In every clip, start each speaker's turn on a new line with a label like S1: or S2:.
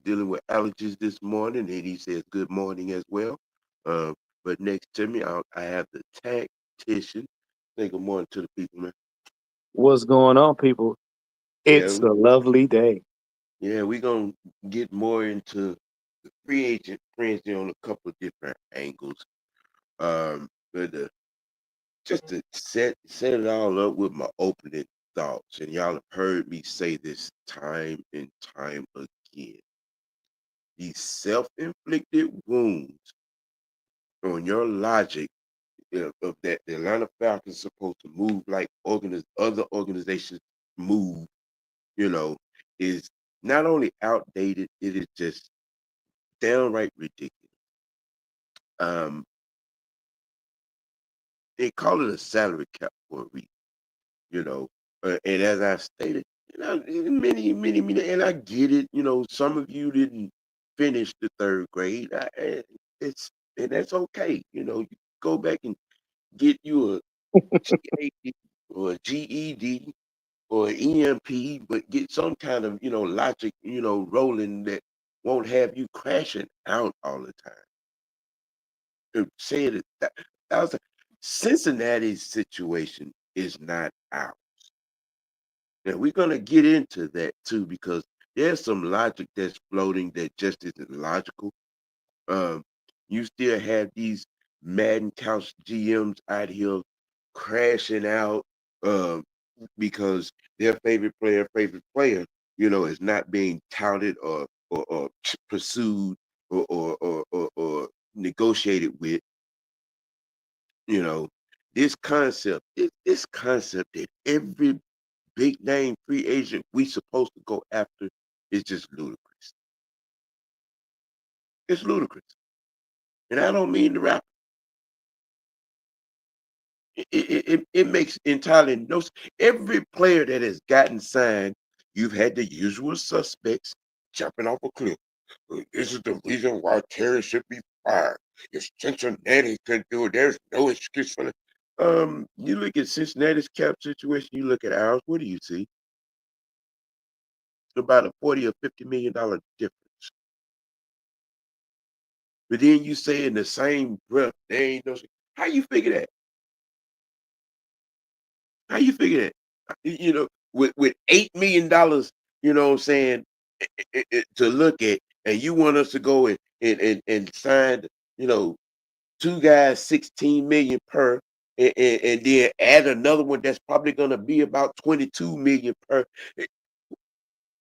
S1: dealing with allergies this morning, and he says good morning as well. Uh, but next to me, I have the tactician. Say good morning to the people, man.
S2: What's going on, people?
S1: Yeah,
S2: It's a lovely day.
S1: yeah, we're gonna get more into the free agent frenzy on a couple of different angles. But just to set it all up with my opening thoughts, and y'all have heard me say this time and time again. These self-inflicted wounds on your logic of that the Atlanta Falcons supposed to move like other organizations move, you know, is not only outdated, it is just downright ridiculous. Um, they call it a salary cap for a reason, you know. And as I stated, many, and I get it. You know, some of you didn't finish the third grade. It's and that's okay. You know, you go back and get you a GAD or a GED or an EMP, but get some kind of logic, rolling that won't have you crashing out all the time. Saying that was Cincinnati's situation is not out. Now we're gonna get into that too because there's some logic that's floating that just isn't logical. Um, you still have these Madden couch GMs out here crashing out uh, because their favorite player, is not being touted or pursued or negotiated with. You know, this concept that every big name free agent we supposed to go after is just ludicrous. It's ludicrous. And I don't mean to rap. It makes entirely no sense. Every player that has gotten signed, you've had the usual suspects jumping off a cliff. This is the reason why Terry should be fired. If Cincinnati could do it, there's no excuse for it. You look at Cincinnati's cap situation, you look at ours, what do you see? About a 40 or $50 million difference. But then you say in the same breath, there ain't no. How you figure that? How you figure that? With $8 million, you know what I'm saying, to look at, and you want us to go and sign, you know, two guys 16 million per, and then add another one that's probably gonna be about 22 million per.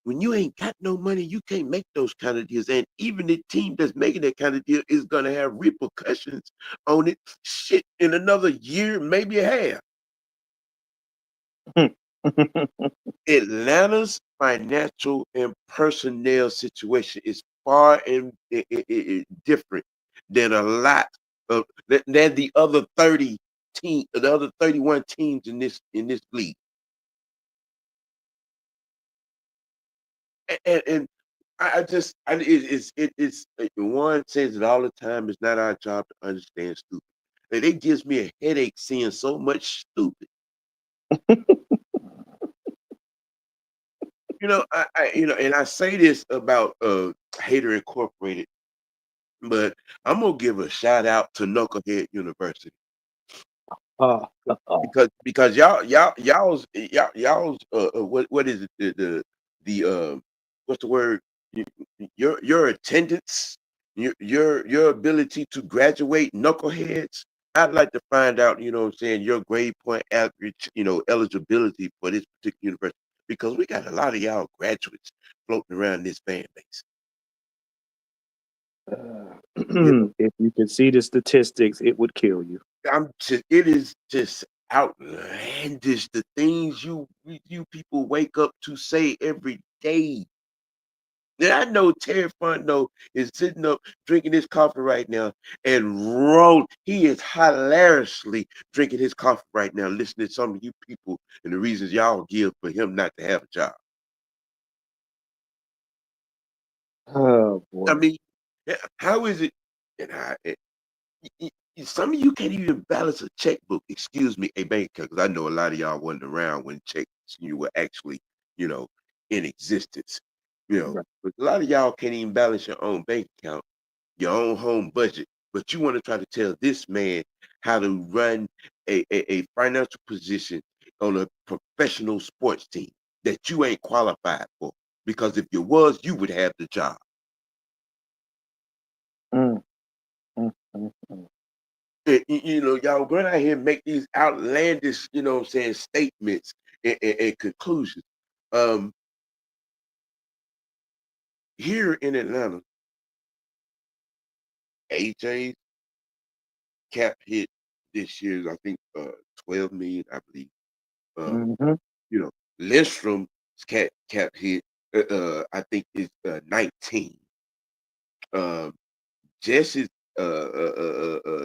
S1: When you ain't got no money, you can't make those kind of deals. And even the team that's making that kind of deal is gonna have repercussions on it. Shit, in another year, maybe a half. Atlanta's financial and personnel situation is far and different than a lot of than the other 31 teams in this league. And I just it's one says it all the time. It's not our job to understand stupid. And it gives me a headache seeing so much stupid. And I say this about Hater Incorporated, but I'm gonna give a shout out to Knucklehead University
S2: uh,
S1: because y'all's what is it the what's the word, Y- your attendance, your ability to graduate knuckleheads. I'd like to find out, what I'm saying, your grade point average, eligibility for this particular university because we got a lot of y'all graduates floating around this fan base. You know,
S2: if you could see the statistics, it would kill you.
S1: it is just outlandish the things you people wake up to say every day. And I know Terry Fontenot is sitting up drinking his coffee right now and he is hilariously drinking his coffee right now, listening to some of you people and the reasons y'all give for him not to have a job.
S2: Oh
S1: I
S2: boy.
S1: mean, how is it? And some of you can't even balance a checkbook. Excuse me, a bank account, because I know a lot of y'all wasn't around when checks you were actually, you know, in existence.
S2: Right.
S1: But a lot of y'all can't even balance your own bank account, your own home budget, but you want to try to tell this man how to run a financial position on a professional sports team that you ain't qualified for. Because if you was, you would have the job.
S2: Mm, mm.
S1: Y'all going out here and make these outlandish, what I'm saying, statements and conclusions. Um, Here in Atlanta, AJ's cap hit this year, I think 12 million, I believe. Uh,
S2: Mm-hmm.
S1: you know, Lindstrom's cap hit, I think is 19. Um, Jesse's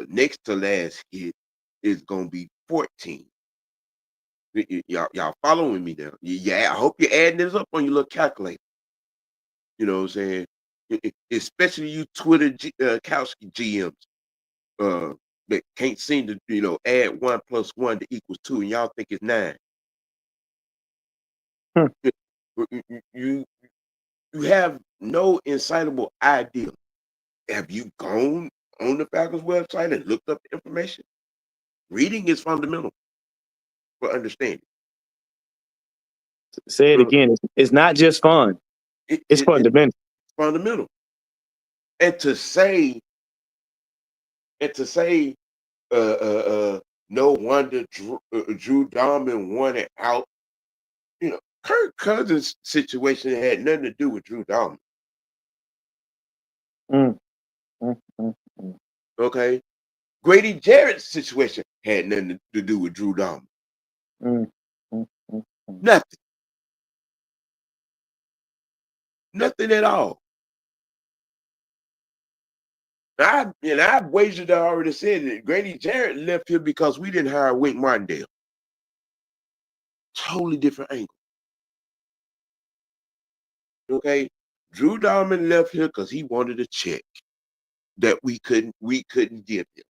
S1: next to last hit is gonna be 14. Y'all following me now? Yeah, I hope you're adding this up on your little calculator. You know what I'm saying? Especially you Twitter couch GMs that can't seem to add 1 + 1 to equals 2, and y'all think it's 9.
S2: Hmm.
S1: You you have no insightable idea. Have you gone on the Falcons website and looked up the information? Reading is fundamental for understanding.
S2: Say it
S1: Uh,
S2: again. It's not just fun. It's
S1: it's
S2: fundamental.
S1: fundamental. And to say uh, uh, uh, no wonder Drew Dalman wanted out. Kirk Cousins' situation had nothing to do with Drew Dalman.
S2: Mm, mm, mm, mm,
S1: Okay, Grady Jarrett's situation had nothing to do with Drew Dalman.
S2: mm, mm, mm.
S1: Nothing, nothing at all. I've wagered I already said that Grady Jarrett left here because we didn't hire Wink Martindale. Totally different angle. Okay, Drew Dalman left here because he wanted a check that we couldn't give him.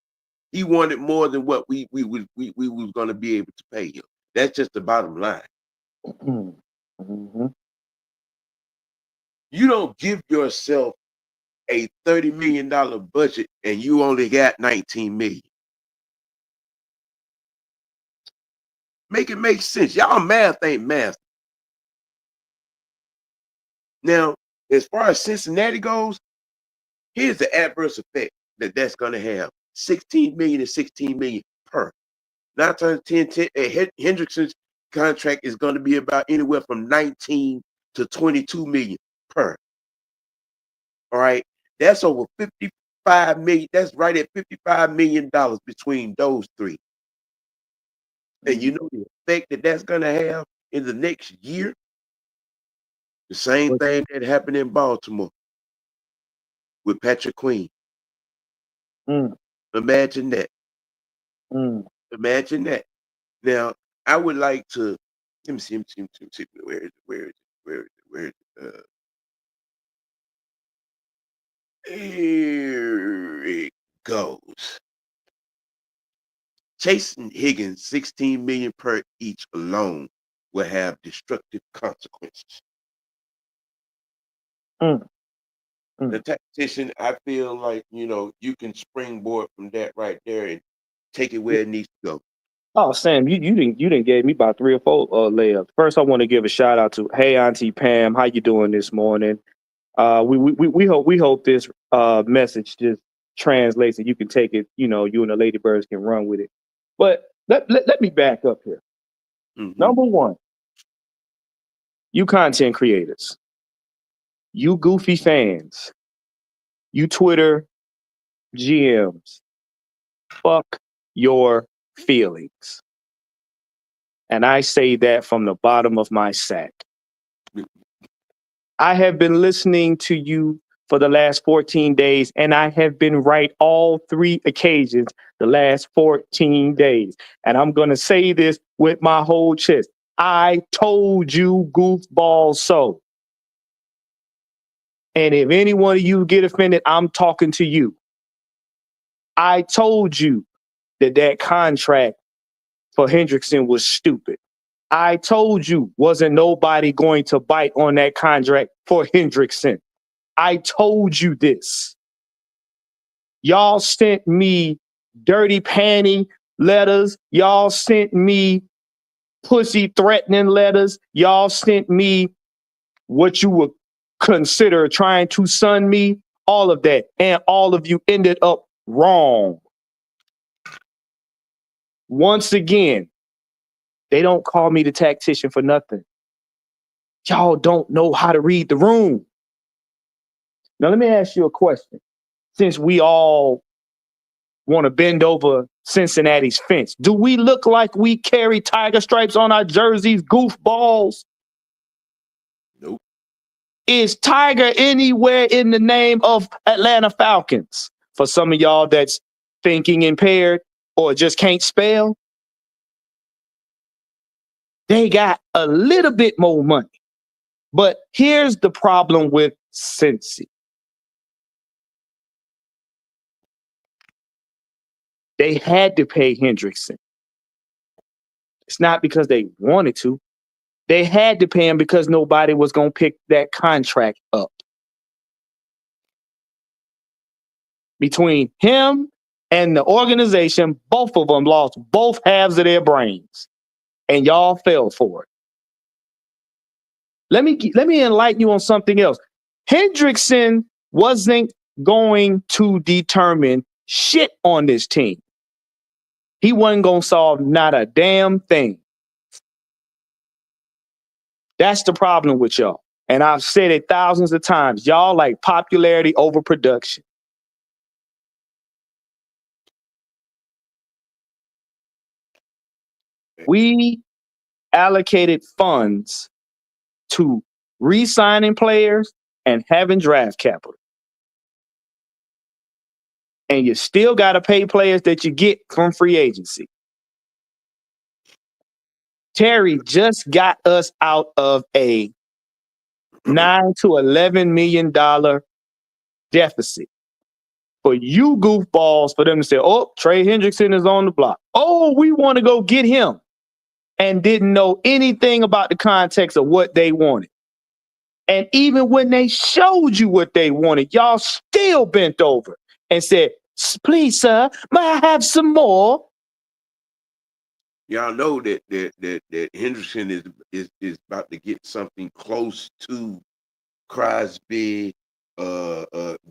S1: He wanted more than what we was going to be able to pay him. That's just the bottom line.
S2: Mm, mhm.
S1: You don't give yourself a $30 million budget and you only got 19 million. Make it make sense. Y'all math ain't math. Now, as far as Cincinnati goes, here's the adverse effect that's going to have: 16 million and 16 million per. 9 times 10, 10 Hendrickson's contract is going to be about anywhere from 19 to 22 million per. All right. That's over 55 million. That's right at $55 million between those three. And you know the effect that's going to have in the next year? The same
S2: What-
S1: thing that happened in Baltimore with Patrick Queen.
S2: mm,
S1: Imagine that.
S2: mm.
S1: Imagine that. Now, I would like to let me see. Where is it? Where is it? Where is it? Where is it? Here it goes. Chase and Higgins, 16 million per each alone will have destructive consequences.
S2: Mm,
S1: The
S2: mm.
S1: tactician, I feel like, you can springboard from that right there and take it where it needs to go.
S2: Oh, Sam, you didn't gave me about 3 or 4 layups. First, I want to give a shout out to Hey Auntie Pam. How you doing this morning? We hope this message just translates and you can take it. You and the Ladybirds can run with it. But let me back up here.
S1: Hmm.
S2: Number one, you content creators, you goofy fans, you Twitter GMs, fuck your feelings. And I say that from the bottom of my sack. I have been listening to you for the last 14 days, and I have been right all 3 occasions the last 14 days. And I'm going to say this with my whole chest. I told you, goofball, so. And if any one of you get offended, I'm talking to you. I told you that contract for Hendrickson was stupid. I told you wasn't nobody going to bite on that contract for Hendrickson. I told you this. Y'all sent me dirty panty letters. Y'all sent me pussy threatening letters. Y'all sent me what you would consider trying to sun me, all of that. And all of you ended up wrong. Once again, they don't call me the tactician for nothing. Y'all don't know how to read the room. Now, let me ask you a question. Since we all want to bend over Cincinnati's fence, do we look like we carry tiger stripes on our jerseys, goofballs?
S1: Nope.
S2: Is Tiger anywhere in the name of Atlanta Falcons? For some of y'all that's thinking impaired or just can't spell, they got a little bit more money. But here's the problem with Cincy. They had to pay Hendrickson. It's not because they wanted to. They had to pay him because nobody was going to pick that contract up. Between him and the organization, both of them lost both halves of their brains. And y'all fell for it. Let me enlighten you on something else. Hendrickson wasn't going to determine shit on this team. He wasn't going to solve not a damn thing. That's the problem with y'all. And I've said it thousands of times. Y'all like popularity over production. We allocated funds to re-signing players and having draft capital. And you still got to pay players that you get from free agency. Terry just got us out of a $9 to $11 million deficit. For you goofballs, for them to say, oh, Trey Hendrickson is on the block. Oh, we want to go get him. And didn't know anything about the context of what they wanted. And even when they showed you what they wanted, y'all still bent over and said, please, sir, may I have some more?
S1: Y'all know that Henderson is about to get something close to Crosby,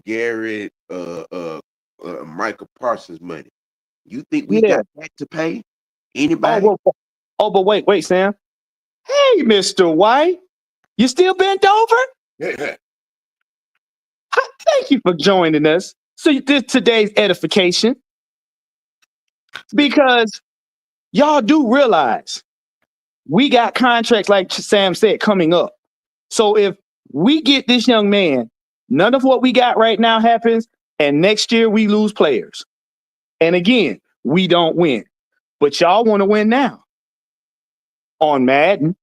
S1: Garrett, Michael Parsons money. You think we
S2: Yeah.
S1: got that to pay? Anybody?
S2: But wait, Sam. Hey, Mr. White, you still bent over? Thank you for joining us. So this today's edification, because y'all do realize we got contracts, like Sam said, coming up. So if we get this young man, none of what we got right now happens, and next year we lose players. And again, we don't win. But y'all want to win now on Madden.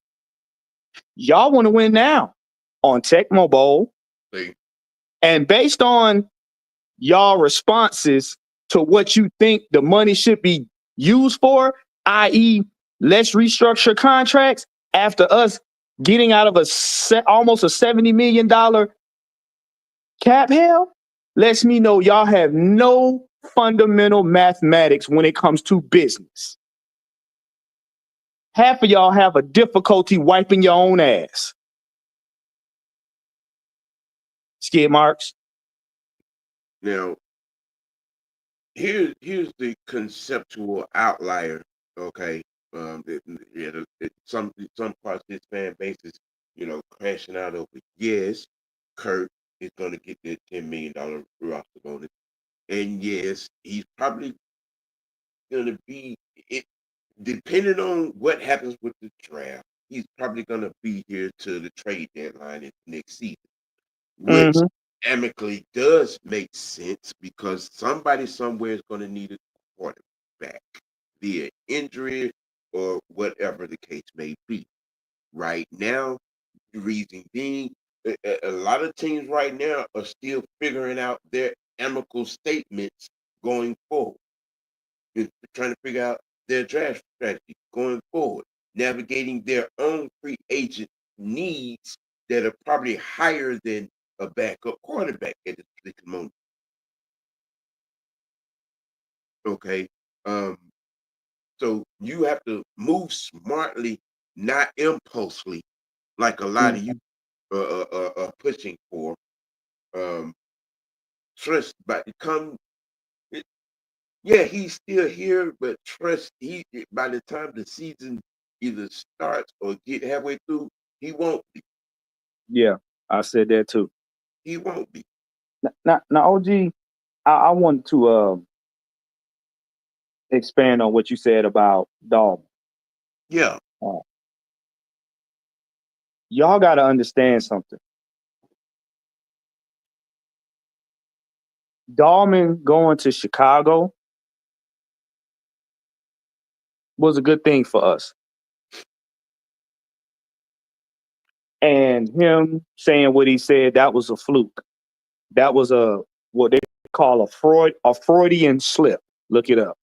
S2: Y'all want to win now on Tecmo Bowl.
S1: See?
S2: And based on y'all responses to what you think the money should be used for, i.e., let's restructure contracts after us getting out of almost a $70 million cap hell, lets me know y'all have no fundamental mathematics when it comes to business. Half of y'all have a difficulty wiping your own ass. Skid marks.
S1: Now, here's the conceptual outlier. Okay, some parts of this fan base is crashing out over. Yes, Kirk is going to get that $10 million roster bonus, and yes, he's probably going to be it. Depending on what happens with the draft, he's probably going to be here to the trade deadline next season, which amicably does make sense because somebody somewhere is going to need a quarterback via injury or whatever the case may be. Right now, the reason being, a lot of teams right now are still figuring out their amicable statements going forward. They're trying to figure out their draft strategy going forward. navigating their own free agent needs that are probably higher than a backup quarterback at this particular moment. Okay. So you have to move smartly, not impulsively, like a lot of you
S2: Mhm.
S1: are pushing for. Um, trust, but yeah, he's still here, but trust by the time the season either starts or get halfway through, he won't be.
S2: Yeah, I said that too.
S1: He won't be.
S2: Now, OG, I want to expand on what you said about Dalton.
S1: Yeah.
S2: Uh, y'all got to understand something. Dalton going to Chicago was a good thing for us. And him saying what he said, that was a fluke. That was a what they call a Freudian slip. Look it up.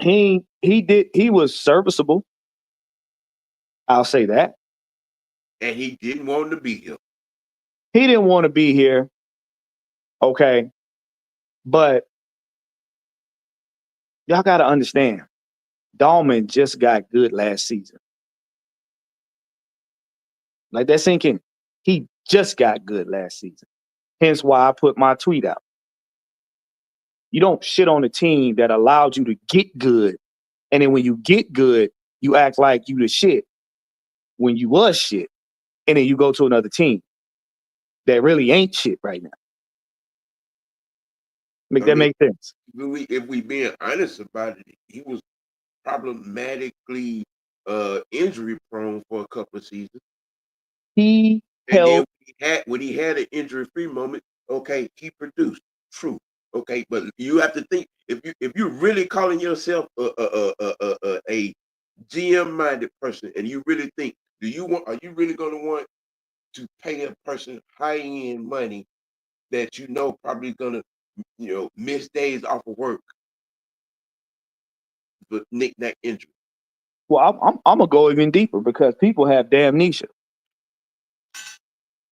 S2: He was serviceable. I'll say that.
S1: And he didn't want to be here.
S2: He didn't want to be here. Okay. But y'all gotta understand, Dalman just got good last season. Like that sinking. He just got good last season. Hence why I put my tweet out. You don't shit on a team that allowed you to get good. And then when you get good, you act like you the shit when you was shit. And then you go to another team that really ain't shit right now. Make
S1: I
S2: that
S1: mean,
S2: make sense?
S1: if we being honest about it, he was problematically injury prone for a couple of seasons.
S2: He
S1: And then
S2: helped.
S1: when he had an injury free moment, okay, he produced. True. Okay, but you have to think if you're really calling yourself a GM minded person, and you really think, are you really going to want to pay a person high end money that you know probably going to miss days off of work but knick-knack injury?
S2: Well, I'm gonna go even deeper because people have damnesia.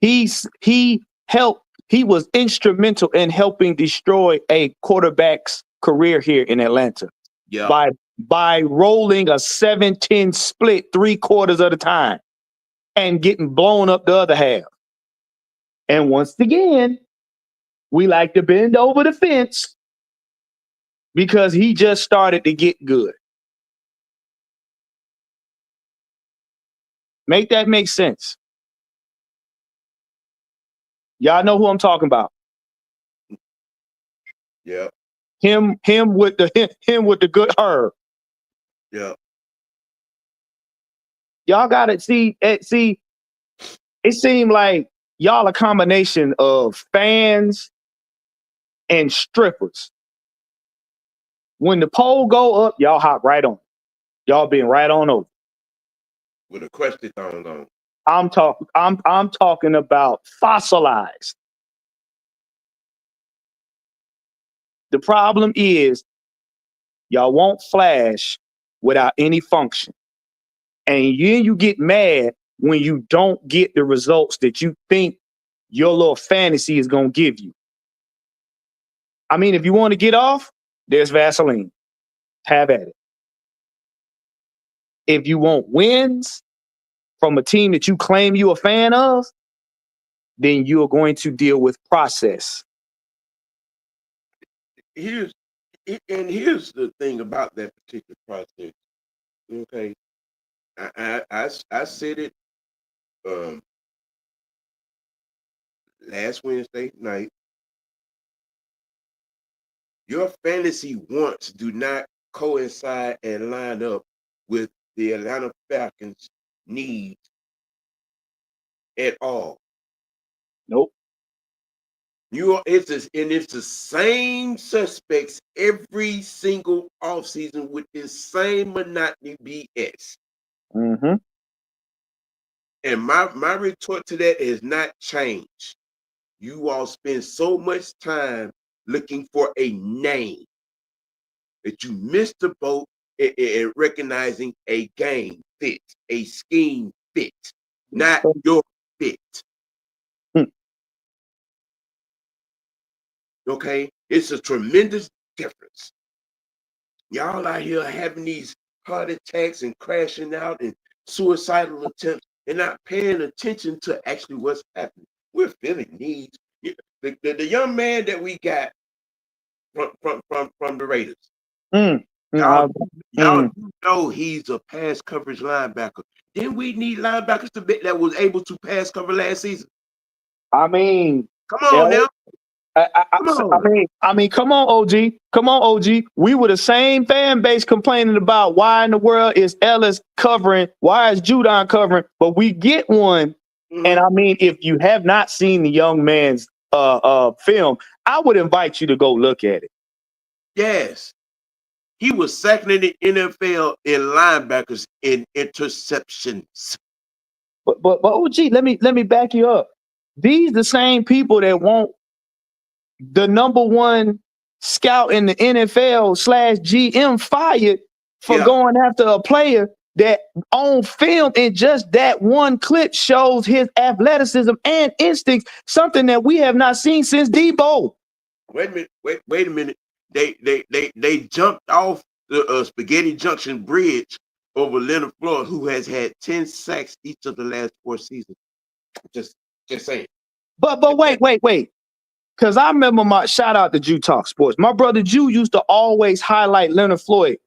S2: He helped. He was instrumental in helping destroy a quarterback's career here in Atlanta
S1: Yeah.
S2: by rolling a 7-10 split 3/4 of the time and getting blown up the other half. And once again, we like to bend over the fence because he just started to get good. Make that make sense. Y'all know who I'm talking about.
S1: Yeah.
S2: Him with the good herb.
S1: Yeah.
S2: Y'all gotta see. It seemed like y'all a combination of fans and strippers. When the poll go up, y'all hop right on. Y'all been right on over.
S1: With a question thong on.
S2: I'm talking about fossilized. The problem is y'all won't flash without any function. And then you get mad when you don't get the results that you think your little fantasy is gonna give you. I mean, if you want to get off, there's Vaseline. Have at it. If you want wins from a team that you claim you're a fan of, then you're going to deal with process.
S1: Here's here's the thing about that particular process. Okay, I said it um, last Wednesday night. Your fantasy wants do not coincide and line up with the Atlanta Falcons' needs at all.
S2: Nope.
S1: It's the same suspects every single offseason with this same monotony BS.
S2: Mm-hmm.
S1: And my retort to that has not changed. You all spend so much time looking for a name that you missed the boat in recognizing a game fit, a scheme fit, not your fit. Okay? It's a tremendous difference. Y'all out here having these heart attacks and crashing out and suicidal attempts and not paying attention to actually what's happening. We're feeling needs. The young man that we got from the Raiders. Y'all know he's a pass coverage linebacker. Didn't we need linebackers that was able to pass cover last season?
S2: I mean,
S1: come on now.
S2: I mean, come on, OG. Come on, OG. We were the same fan base complaining about why in the world is Ellis covering, why is Judon covering, but we get one. And I mean, if you have not seen the young man's film, I would invite you to go look at it.
S1: Yes. He was second in the NFL in linebackers in interceptions.
S2: But OG, let me back you up. These the same people that want the number one scout in the NFL / GM fired for going after a player that on film in just that one clip shows his athleticism and instincts, something that we have not seen since Debo.
S1: Wait a minute. They jumped off the Spaghetti Junction Bridge over Leonard Floyd, who has had 10 sacks each of the last 4 seasons. Just saying.
S2: But wait. Because I remember my shout out to Jew Talk Sports. My brother Jew used to always highlight Leonard Floyd.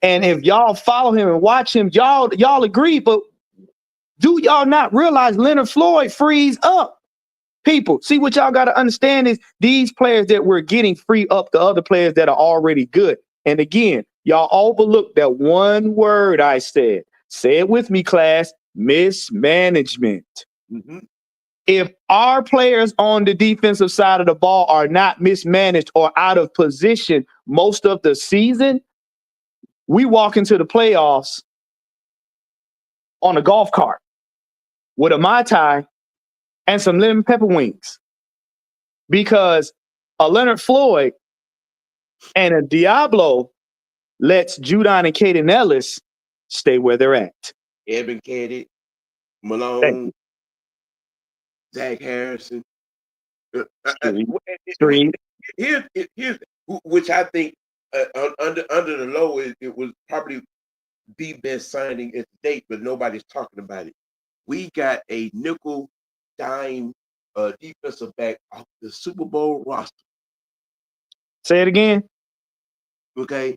S2: And if y'all follow him and watch him, y'all agree. But do y'all not realize Leonard Floyd frees up people? See, what y'all got to understand is these players that we're getting free up the other players that are already good. And again, y'all overlooked that one word I said. Say it with me, class. Mismanagement. If our players on the defensive side of the ball are not mismanaged or out of position most of the season, we walk into the playoffs on a golf cart with a Mai Tai and some lemon pepper wings. Because a Leonard Floyd and a Diablo lets Judon and Caden Ellis stay where they're at.
S1: Evan Caddy, Malone, Zach Harrison. Here's which I think under the low it was probably the best signing at the date, but nobody's talking about it. We got a nickel dime defensive back off the Super Bowl roster.
S2: Say it again.
S1: Okay,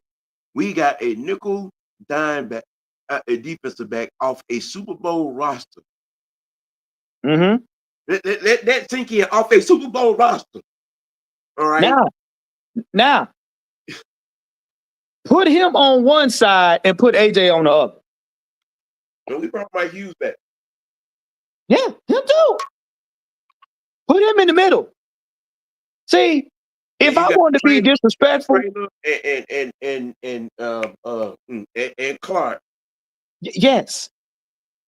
S1: we got a nickel dime back, a defensive back off a Super Bowl roster. Let that sink in, off a Super Bowl roster. All right.
S2: Now, put him on one side and put AJ on the other.
S1: No, we brought Mike Hughes back.
S2: Yeah, him too. Put him in the middle. See, if I wanted to be disrespectful,
S1: and Clark.
S2: Yes.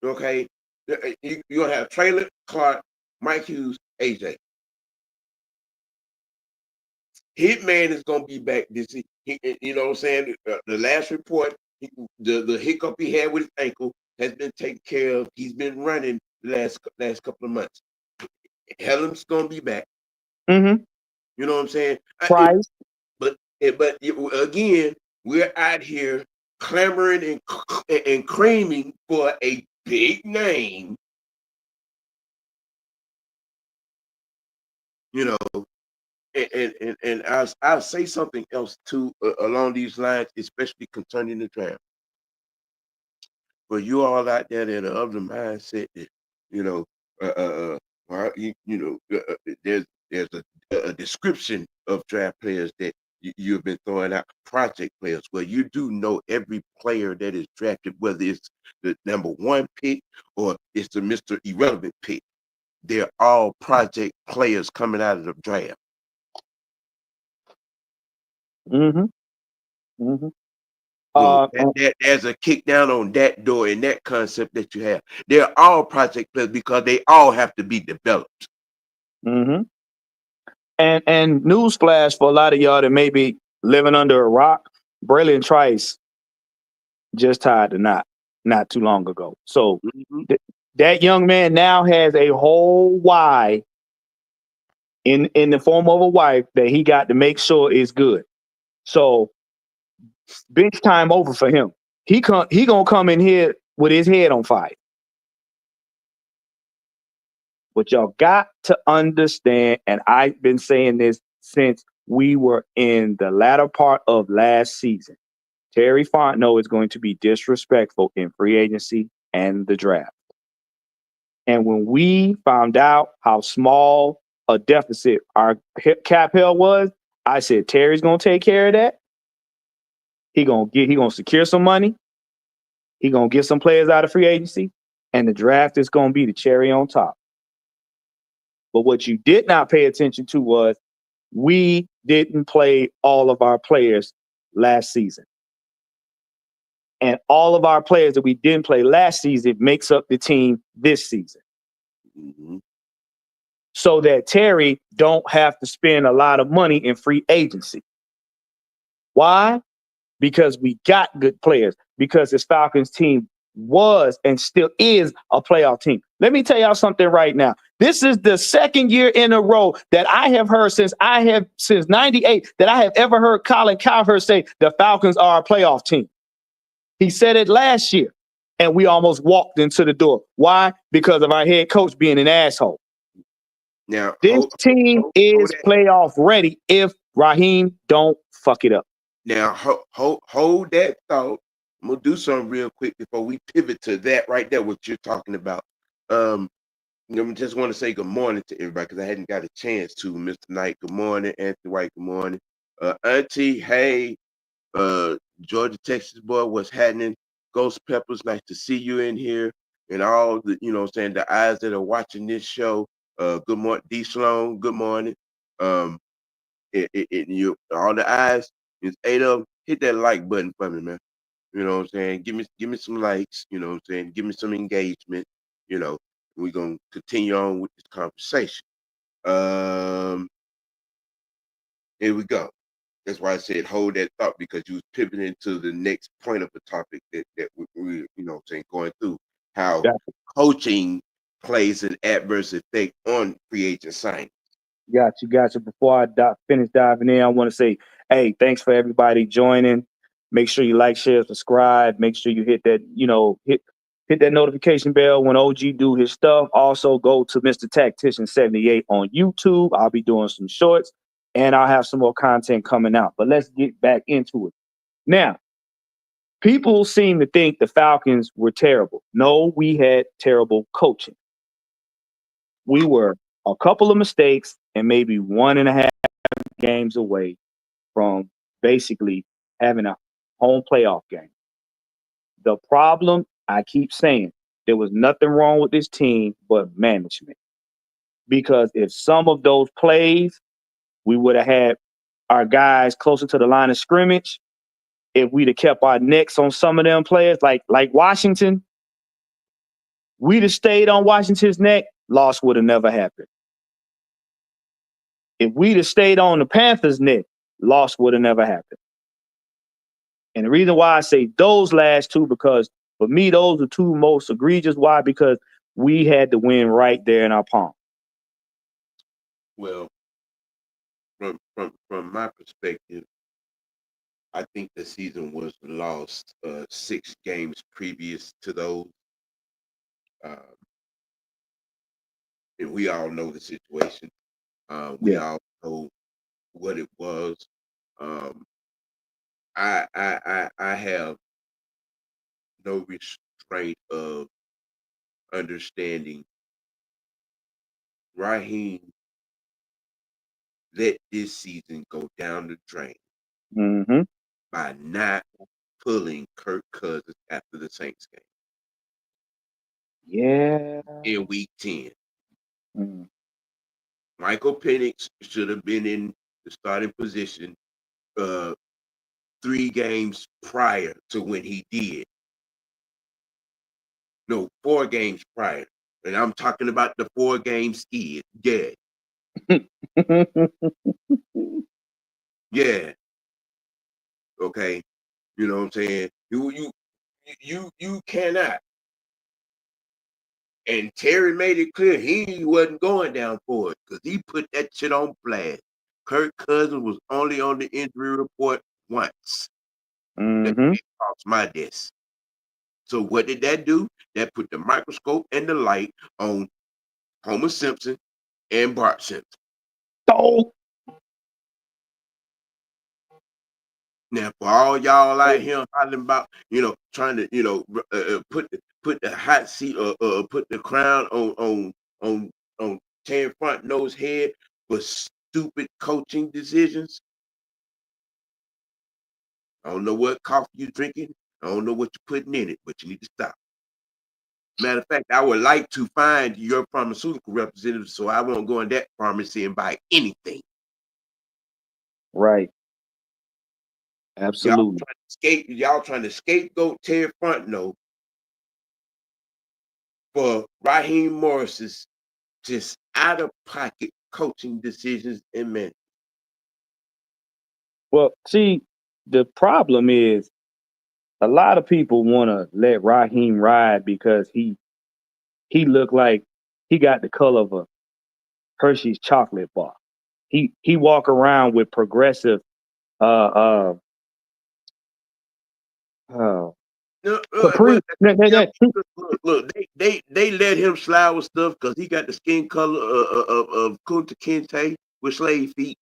S1: Okay, you're gonna have Traylor, Clark, Mike Hughes, AJ. Hitman is gonna be back this week. You know what I'm saying? The last report, the hiccup he had with his ankle has been taken care of. He's been running the last couple of months. Helen's gonna be back. You know what I'm saying?
S2: Price.
S1: But again, we're out here clamoring and creaming for a big name. You know, and I'll say something else too along these lines, especially concerning the draft. For you all out there that are of the mindset that there's a description of draft players that you've been throwing out, project players. Well, you do know every player that is drafted, whether it's the number 1 pick or it's the Mr. Irrelevant pick. They're all project players coming out of the draft. There's a kick down on that door in that concept that you have. They're all project players because they all have to be developed.
S2: And newsflash for a lot of y'all that may be living under a rock, Braylon Trice just tied the knot not too long ago. So
S1: Mm-hmm.
S2: that young man now has a whole why in the form of a wife that he got to make sure is good. So bench time over for him. He gonna come in here with his head on fire. But y'all got to understand, and I've been saying this since we were in the latter part of last season. Terry Fontenot is going to be disrespectful in free agency and the draft. And when we found out how small a deficit our cap held was, I said Terry's gonna take care of that. He gonna secure some money. He gonna get some players out of free agency, and the draft is gonna be the cherry on top. But what you did not pay attention to was we didn't play all of our players last season. And all of our players that we didn't play last season makes up the team this season.
S1: Mm-hmm.
S2: So that Terry don't have to spend a lot of money in free agency. Why? Because we got good players. Because this Falcons team was and still is a playoff team. Let me tell y'all something right now. This is the second year in a row that I have heard since 98 that I have ever heard Colin Cowherd say the Falcons are a playoff team. He said it last year, and we almost walked into the door. Why? Because of our head coach being an asshole.
S1: Now,
S2: This team is playoff ready if Raheem don't fuck it up.
S1: Now, hold that thought. I'm gonna do something real quick before we pivot to that right there. What you're talking about. I just want to say good morning to everybody because I hadn't got a chance to. Mr. Knight, good morning. Anthony White, good morning. Auntie, hey. Georgia, Texas boy, what's happening? Ghost Peppers, nice to see you in here. And all the, the eyes that are watching this show. Good morning, D Sloan, good morning. You all the eyes, it's 8 of them. Hit that like button for me, man. You know what I'm saying? Give me some likes, you know what I'm saying? Give me some engagement, you know. We're gonna continue on with this conversation. Here we go. That's why I said hold that thought because you was pivoting to the next point of the topic that we going through how coaching plays an adverse effect on free agent signing.
S2: Got you. Before I finish diving in, I want to say, hey, thanks for everybody joining. Make sure you like, share, subscribe. Make sure you hit that, hit that notification bell when OG do his stuff. Also, go to Mr. Tactician 78 on YouTube. I'll be doing some shorts, and I'll have some more content coming out. But let's get back into it. Now, people seem to think the Falcons were terrible. No, we had terrible coaching. We were a couple of mistakes and maybe 1.5 games away from basically having a home playoff game. The problem, I keep saying, there was nothing wrong with this team but management. Because if some of those plays, we would have had our guys closer to the line of scrimmage. If we'd have kept our necks on some of them players, like Washington, we'd have stayed on Washington's neck, loss would have never happened. If we'd have stayed on the Panthers' neck, loss would have never happened. And the reason why I say those last two, because for me, those are two most egregious. Why? Because we had the win right there in our palm.
S1: Well, from my perspective, I think the season was lost 6 games previous to those. And we all know the situation. We all know what it was. I have no restraint of understanding. Raheem let this season go down the drain by not pulling Kirk Cousins after the Saints game.
S2: Yeah.
S1: In week 10. Michael Penix should have been in the starting position 3 games prior to when he did. No, 4 games prior. And I'm talking about the 4 games skid. Yeah. Yeah. Okay. You know what I'm saying? You cannot. And Terry made it clear he wasn't going down for it because he put that shit on blast. Kirk Cousins was only on the injury report once. That
S2: Mm-hmm.
S1: crossed my desk. So what did that do? That put the microscope and the light on Homer Simpson and Bart Simpson.
S2: Oh.
S1: Now, for all y'all out here hollering about, trying to, put the hot seat or put the crown on Terry Fontenot's head for stupid coaching decisions. I don't know what coffee you're drinking. I don't know what you're putting in it, but you need to stop. Matter of fact, I would like to find your pharmaceutical representative so I won't go in that pharmacy and buy anything.
S2: Right. Absolutely.
S1: Y'all trying to scapegoat Terry Fontenot for Raheem Morris's just out of pocket coaching decisions and men.
S2: Well, see, the problem is a lot of people want to let Raheem ride because he looked like he got the color of a Hershey's chocolate bar. He walk around with progressive uh uh
S1: No,
S2: Capri.
S1: look, they let him slide with stuff because he got the skin color of Kunta Kinte with slave feet.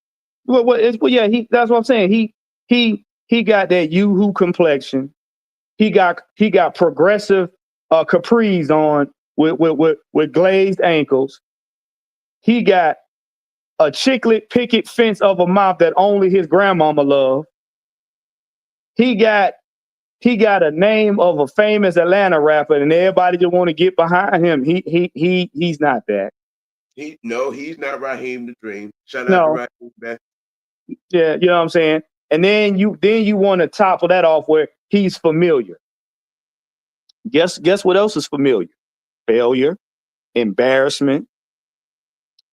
S2: Yeah, that's what I'm saying. He got that yoo-hoo complexion. He got progressive capris on with glazed ankles. He got a chiclet picket fence of a mouth that only his grandmama loved. He got a name of a famous Atlanta rapper, and everybody just want to get behind him. He's not that.
S1: He's not Raheem the Dream. Shout out to
S2: No,
S1: Raheem back.
S2: yeah, you know what I'm saying. And then you want to topple that off where he's familiar. Guess what else is familiar? Failure, embarrassment,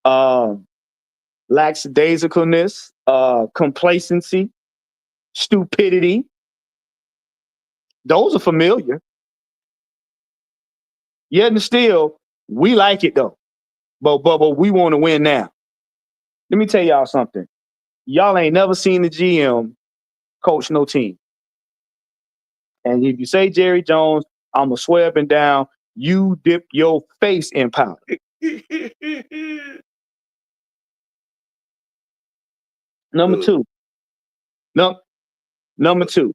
S2: lackadaisicalness, complacency, stupidity. Those are familiar. Yet and still, we like it though. But we want to win now. Let me tell y'all something. Y'all ain't never seen the GM coach no team. And if you say Jerry Jones, I'ma swear up and down, you dip your face in powder. Number two. No, number two.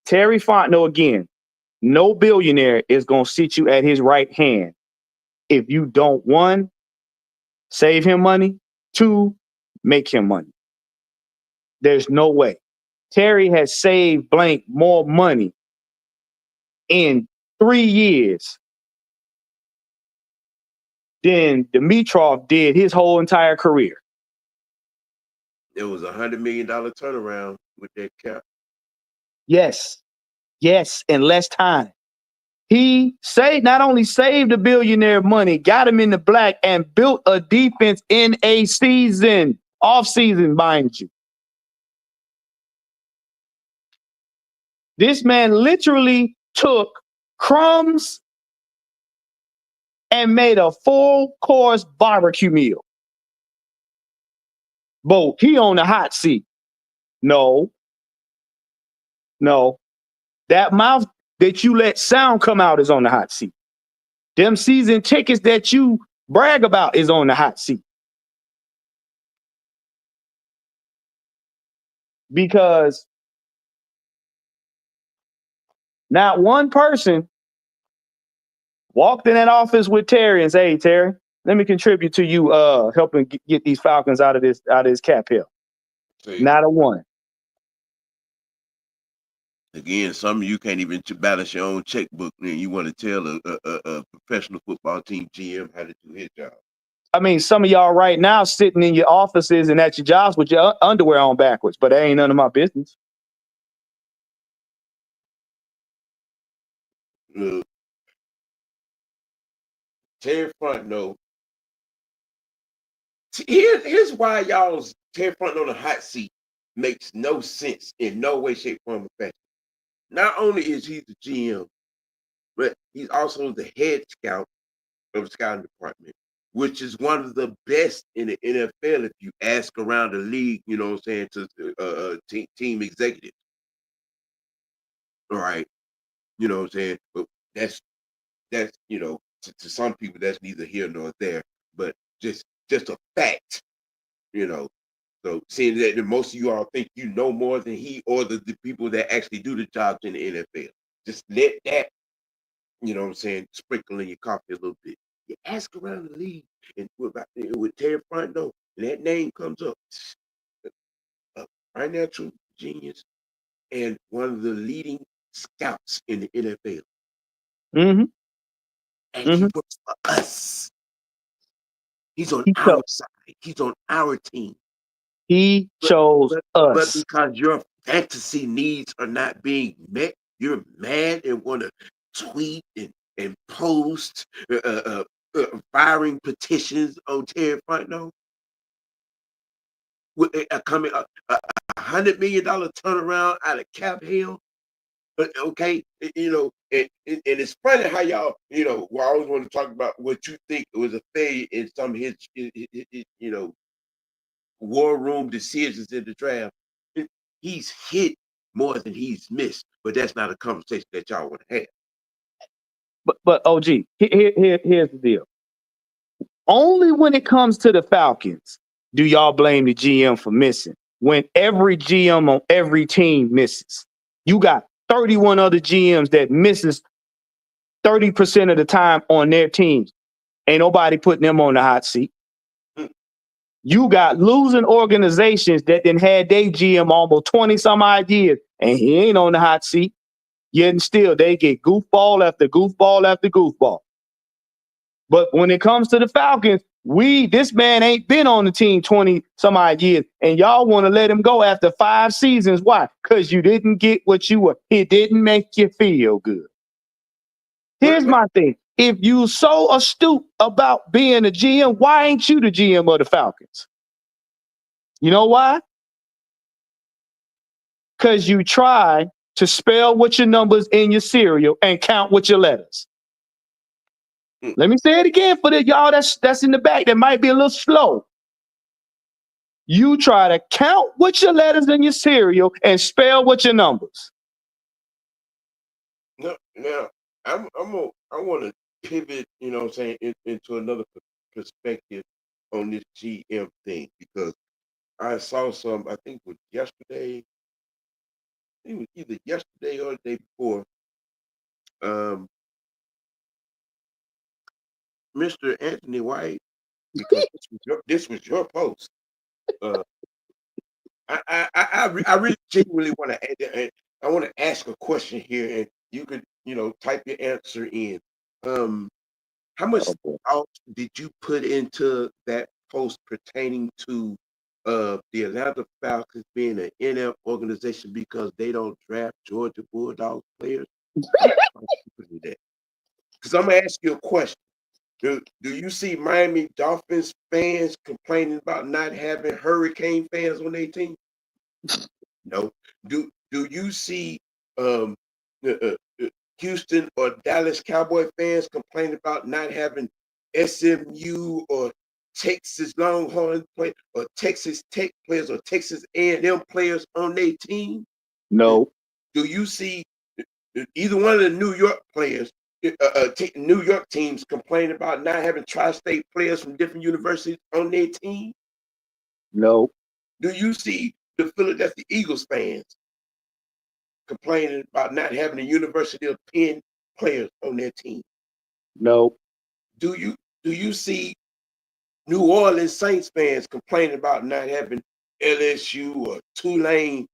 S2: Terry Fontenot again. No billionaire is gonna sit you at his right hand if you don't, one, save him money, two, make him money. There's no way. Terry has saved blank more money in 3 years than Dimitrov did his whole entire career.
S1: It was $100 million turnaround with that cap.
S2: Yes, in less time. He not only saved a billionaire money, got him in the black, and built a defense in a season, off season, mind you. This man literally took crumbs and made a full-course barbecue meal. Bo, he on the hot seat. No. That mouth that you let sound come out is on the hot seat. Them season tickets that you brag about is on the hot seat. Because not one person walked in that office with Terry and said, "Hey, Terry, let me contribute to you helping get these Falcons out of this cap hill."
S1: See,
S2: Not a one.
S1: again, some of you can't even balance your own checkbook, and you want to tell a professional football team GM how to do his job.
S2: I mean, some of y'all right now sitting in your offices and at your jobs with your underwear on backwards, but that ain't none of my business.
S1: Look, Terry Fontenot. Here's why y'all's Terry Fontenot on the hot seat makes no sense in no way, shape, form, or fashion. not only is he the GM, but he's also the head scout of the scouting department, which is one of the best in the NFL. If you ask around the league, you know what I'm saying, to team executives, all right, you know what I'm saying. But that's to some people that's neither here nor there, but just a fact, you know. So seeing that most of you all think you know more than he or the people that actually do the jobs in the NFL, just let that, you know what I'm saying, sprinkle in your coffee a little bit. You ask around the league and with Terry Fontenot, and that name comes up, a financial genius and one of the leading scouts in the NFL.
S2: Mm-hmm.
S1: And he
S2: Mm-hmm.
S1: works for us. He's on
S2: He
S1: our
S2: chose.
S1: side. He's on our team.
S2: He
S1: But
S2: chose
S1: but
S2: us.
S1: because your fantasy needs are not being met, you're mad and want to tweet and post firing petitions on Terry Fontenot. With coming a $100 million turnaround out of cap hell. Okay, and it's funny how y'all, we always want to talk about what you think was a failure in some of his, war room decisions in the draft. He's hit more than he's missed, but that's not a conversation that y'all want to have.
S2: But OG, here's the deal. Only when it comes to the Falcons do y'all blame the GM for missing. When every GM on every team misses, you got 31 other GMs that misses 30% of the time on their teams. Ain't nobody putting them on the hot seat.
S1: Mm.
S2: You got losing organizations that then had their GM almost 20 some odd years, and he ain't on the hot seat. Yet and still, they get goofball after goofball after goofball. But when it comes to the Falcons, this man ain't been on the team 20 some odd years, and y'all want to let him go after 5 seasons. Why? Because you didn't get what you were. It didn't make you feel good. Here's my thing. If you so astute about being a GM, why ain't you the GM of the Falcons? You know why? Because you try to spell with your numbers in your cereal and count with your letters.
S1: Mm.
S2: Let me say it again for the y'all that's in the back that might be a little slow. You try to count with your letters in your cereal and spell with your numbers.
S1: No, now I want to pivot, you know what I'm saying, into another perspective on this GM thing because I saw some, I think it was yesterday, it was either yesterday or the day before. Um, Mr. Anthony White, because this was your post. Uh, I really genuinely want to. I want to ask a question here, and you could, type your answer in. How much thought did you put into that post pertaining to the Atlanta Falcons being an NF organization because they don't draft Georgia Bulldogs players? Because I'm gonna ask you a question. Do you see Miami Dolphins fans complaining about not having Hurricane fans on their team? No. Do you see um, uh, uh, Houston or Dallas Cowboy fans complain about not having SMU or Texas Longhorn play or Texas Tech players or Texas A&M players on their team?
S2: No.
S1: Do you see either one of the New York players, New York teams complain about not having tri-state players from different universities on their team?
S2: No.
S1: Do you see the Philadelphia Eagles fans complaining about not having the University of Penn players on their team?
S2: No.
S1: Do you see New Orleans Saints fans complaining about not having LSU or Tulane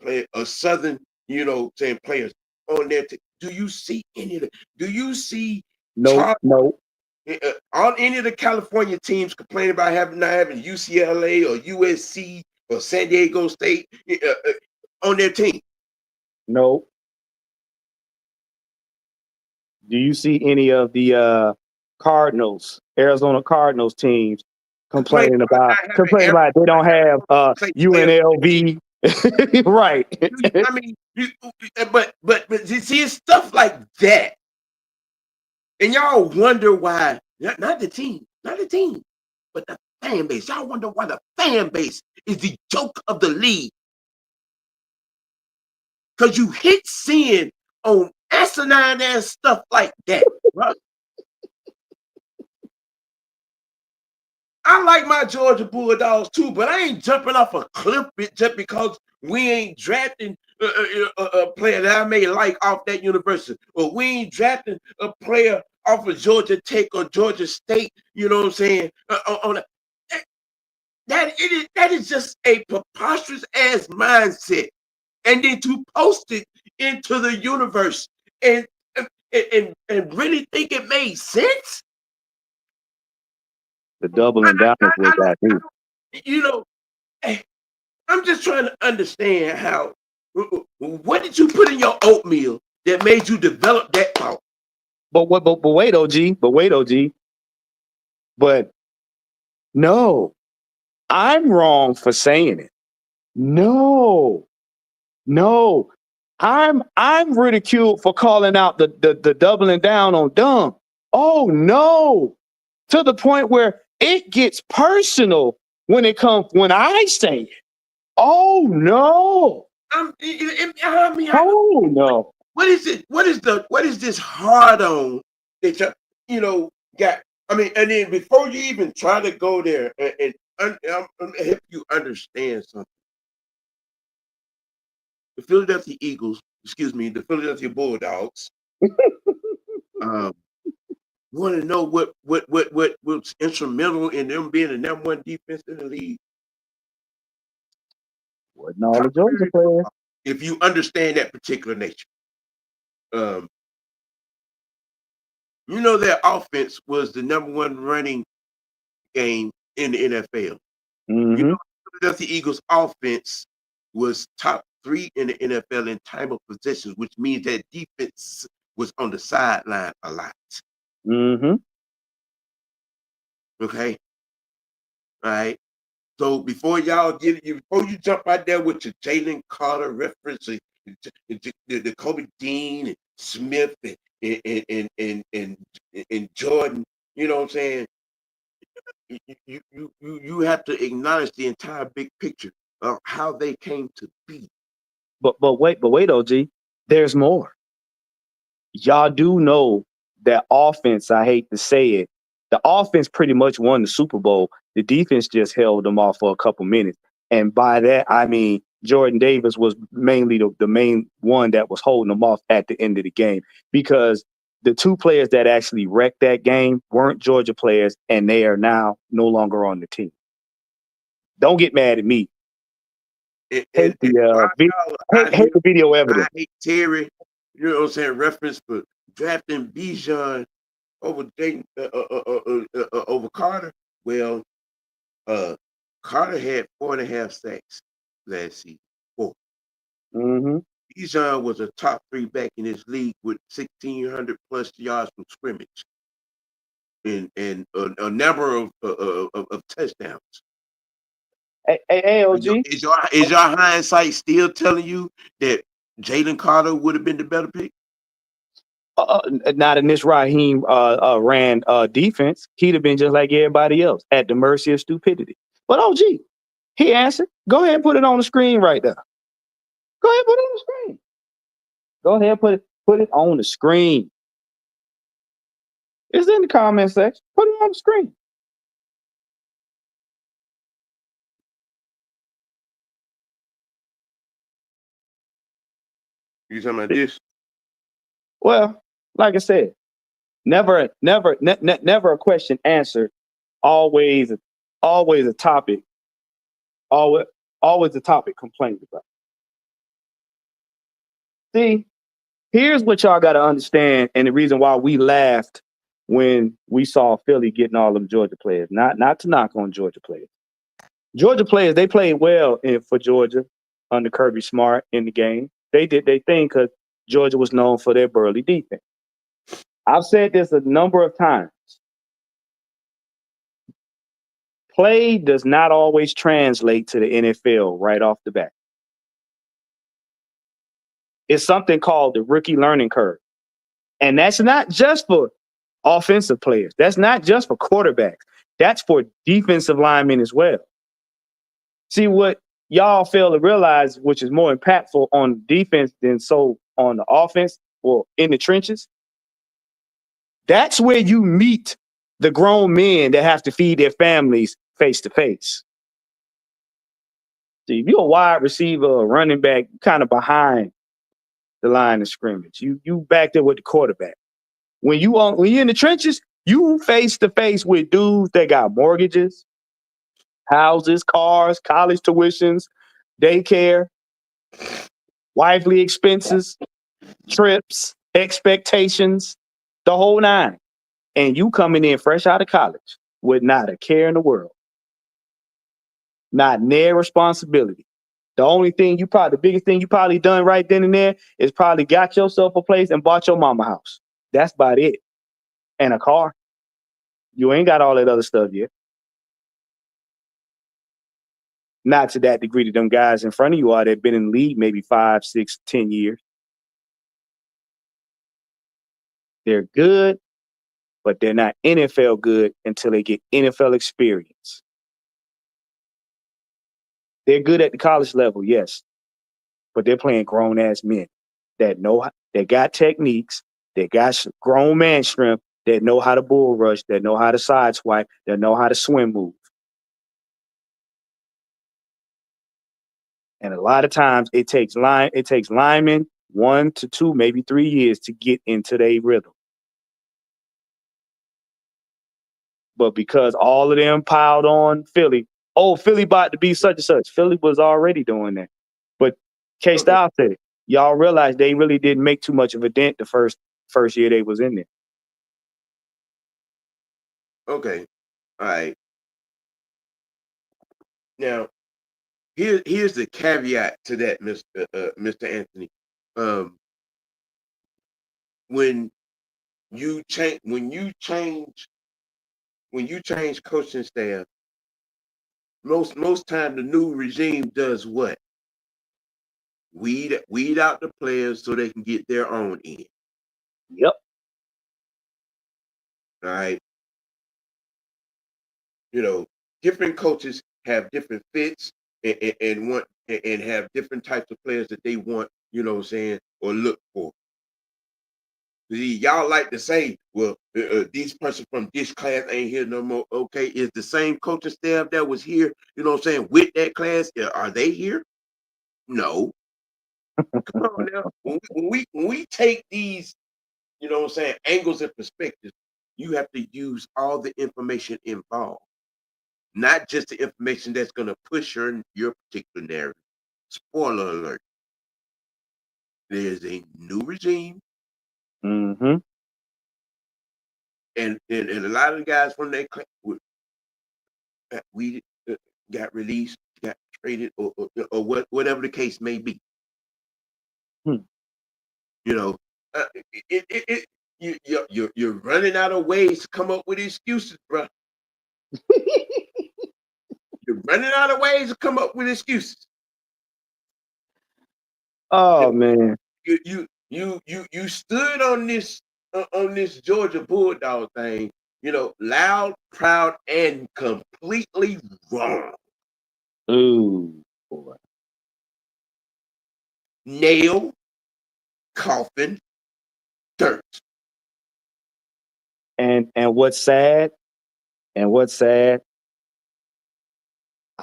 S1: play or Southern, saying players on their team? Do you see any of the? Do you see
S2: No. No.
S1: on any of the California teams complaining about not having UCLA or USC or San Diego State on their team?
S2: No. Do you see any of the Arizona Cardinals teams
S1: Complaining
S2: complaining
S1: about
S2: about
S1: not having
S2: they don't have
S1: Place players.
S2: UNLV? Right.
S1: I mean, but you see, it's stuff like that, and y'all wonder why. Not the team, but the fan base. Y'all wonder why the fan base is the joke of the league. Because you hate seeing on asinine ass stuff like that, right? I like my Georgia Bulldogs too, but I ain't jumping off a cliff just because we ain't drafting a player that I may like off that university, or we ain't drafting a player off of Georgia Tech or Georgia State. You know what I'm saying? That is just a preposterous ass mindset, and then to post it into the universe and and really think it made sense.
S2: The doubling down is what got me.
S1: You know, I'm just trying to understand how. What did you put in your oatmeal that made you develop that thought?
S2: But wait, OG. But no, I'm wrong for saying it. No, I'm ridiculed for calling out the doubling down on dumb. Oh no, to the point where it gets personal when I say it. Oh no.
S1: I mean,
S2: Oh no.
S1: what is it? What is this hard on that got? I mean, and then before you even try to go there I'm gonna help you understand something. The Philadelphia Eagles, the Philadelphia Bulldogs, um, want to know what's instrumental in them being the number one defense in the league.
S2: Wasn't all the Georgia players.
S1: If you understand that particular nature, their offense was the number one running game in the NFL.
S2: Mm-hmm.
S1: The Philadelphia Eagles offense was top 3 in the NFL in time of possessions, which means that defense was on the sideline a lot.
S2: Mm-hmm.
S1: Okay. All right. So before you jump out there with your Jalen Carter reference, the Kobe Dean and Smith and Jordan, you know what I'm saying? You have to acknowledge the entire big picture of how they came to be.
S2: But wait, OG, there's more. Y'all do know that offense, I hate to say it, the offense pretty much won the Super Bowl. The defense just held them off for a couple minutes. And by that, I mean Jordan Davis was mainly the main one that was holding them off at the end of the game, because the two players that actually wrecked that game weren't Georgia players, and they are now no longer on the team. Don't get mad at me. Hate the video evidence.
S1: I hate Terry, you know what I'm saying, reference for drafting Bijan over over Carter. Well, Carter had 4.5 sacks last season. 4.
S2: Mm-hmm.
S1: Bijan was a top 3 back in his league with 1,600 plus yards from scrimmage and a number of touchdowns.
S2: Hey, OG.
S1: Is your hindsight still telling you that Jalen Carter would have been the better pick?
S2: Not in this Raheem ran defense. He'd have been just like everybody else, at the mercy of stupidity. But OG, he answered. Go ahead and put it on the screen right there. Go ahead and put it on the screen. Go ahead and put it on the screen. It's in the comment section. Put it on the screen.
S1: You talking about this?
S2: Well, like I said, never a question answered. Always a topic. Always a topic complained about. See, here's what y'all got to understand, and the reason why we laughed when we saw Philly getting all them Georgia players. Not to knock on Georgia players. Georgia players, they played well for Georgia under Kirby Smart in the game. They did their thing because Georgia was known for their burly defense. I've said this a number of times. Play does not always translate to the NFL right off the bat. is something called the rookie learning curve. And that's not just for offensive players. That's not just for quarterbacks. That's for defensive linemen as well. See, what y'all fail to realize, which is more impactful on defense than so on the offense or in the trenches, that's where you meet the grown men that have to feed their families face to face. See, if you're a wide receiver or running back, you're kind of behind the line of scrimmage. You back there with the quarterback. When you're in the trenches, you face to face with dudes that got mortgages, houses, cars, college tuitions, daycare, wifely expenses, trips, expectations, the whole nine. And you coming in fresh out of college with not a care in the world, not near responsibility. The biggest thing you probably done right then and there is probably got yourself a place and bought your mama house. That's about it. And a car. You ain't got all that other stuff yet. Not to that degree that them guys in front of you are that been in the league maybe 5, 6, 10 years. They're good, but they're not NFL good until they get NFL experience. They're good at the college level, yes, but they're playing grown-ass men that got techniques, that got grown man strength, that know how to bull rush, that know how to side swipe, that know how to swim move. And a lot of times it takes linemen 1 to 2, maybe 3 years to get into their rhythm. But because all of them piled on Philly, Philly about to be such and such. Philly was already doing that. But K-Style said it. Y'all realize they really didn't make too much of a dent the first year they was in there.
S1: Okay. All right. Now, here's the caveat to that, Mr. Anthony. When you change coaching staff, most time the new regime does what? Weed out the players so they can get their own in.
S2: Yep.
S1: All right. Different coaches have different fits and have different types of players that they want, or look for. See, y'all like to say, well, these person from this class ain't here no more. Okay, is the same coaching staff that was here, with that class, are they here? No. Come on now. When we take these, angles and perspectives, you have to use all the information involved, not just the information that's going to push your particular narrative. Spoiler alert. There's a new regime.
S2: Mm-hmm.
S1: And a lot of the guys from that class we got released, got traded, or whatever the case may be. You're running out of ways to come up with excuses, bro. You're running out of ways to come up with excuses.
S2: Oh man,
S1: you stood on this Georgia Bulldog thing, loud, proud, and completely wrong.
S2: Ooh, boy.
S1: Nail, coffin, dirt.
S2: And what's sad, I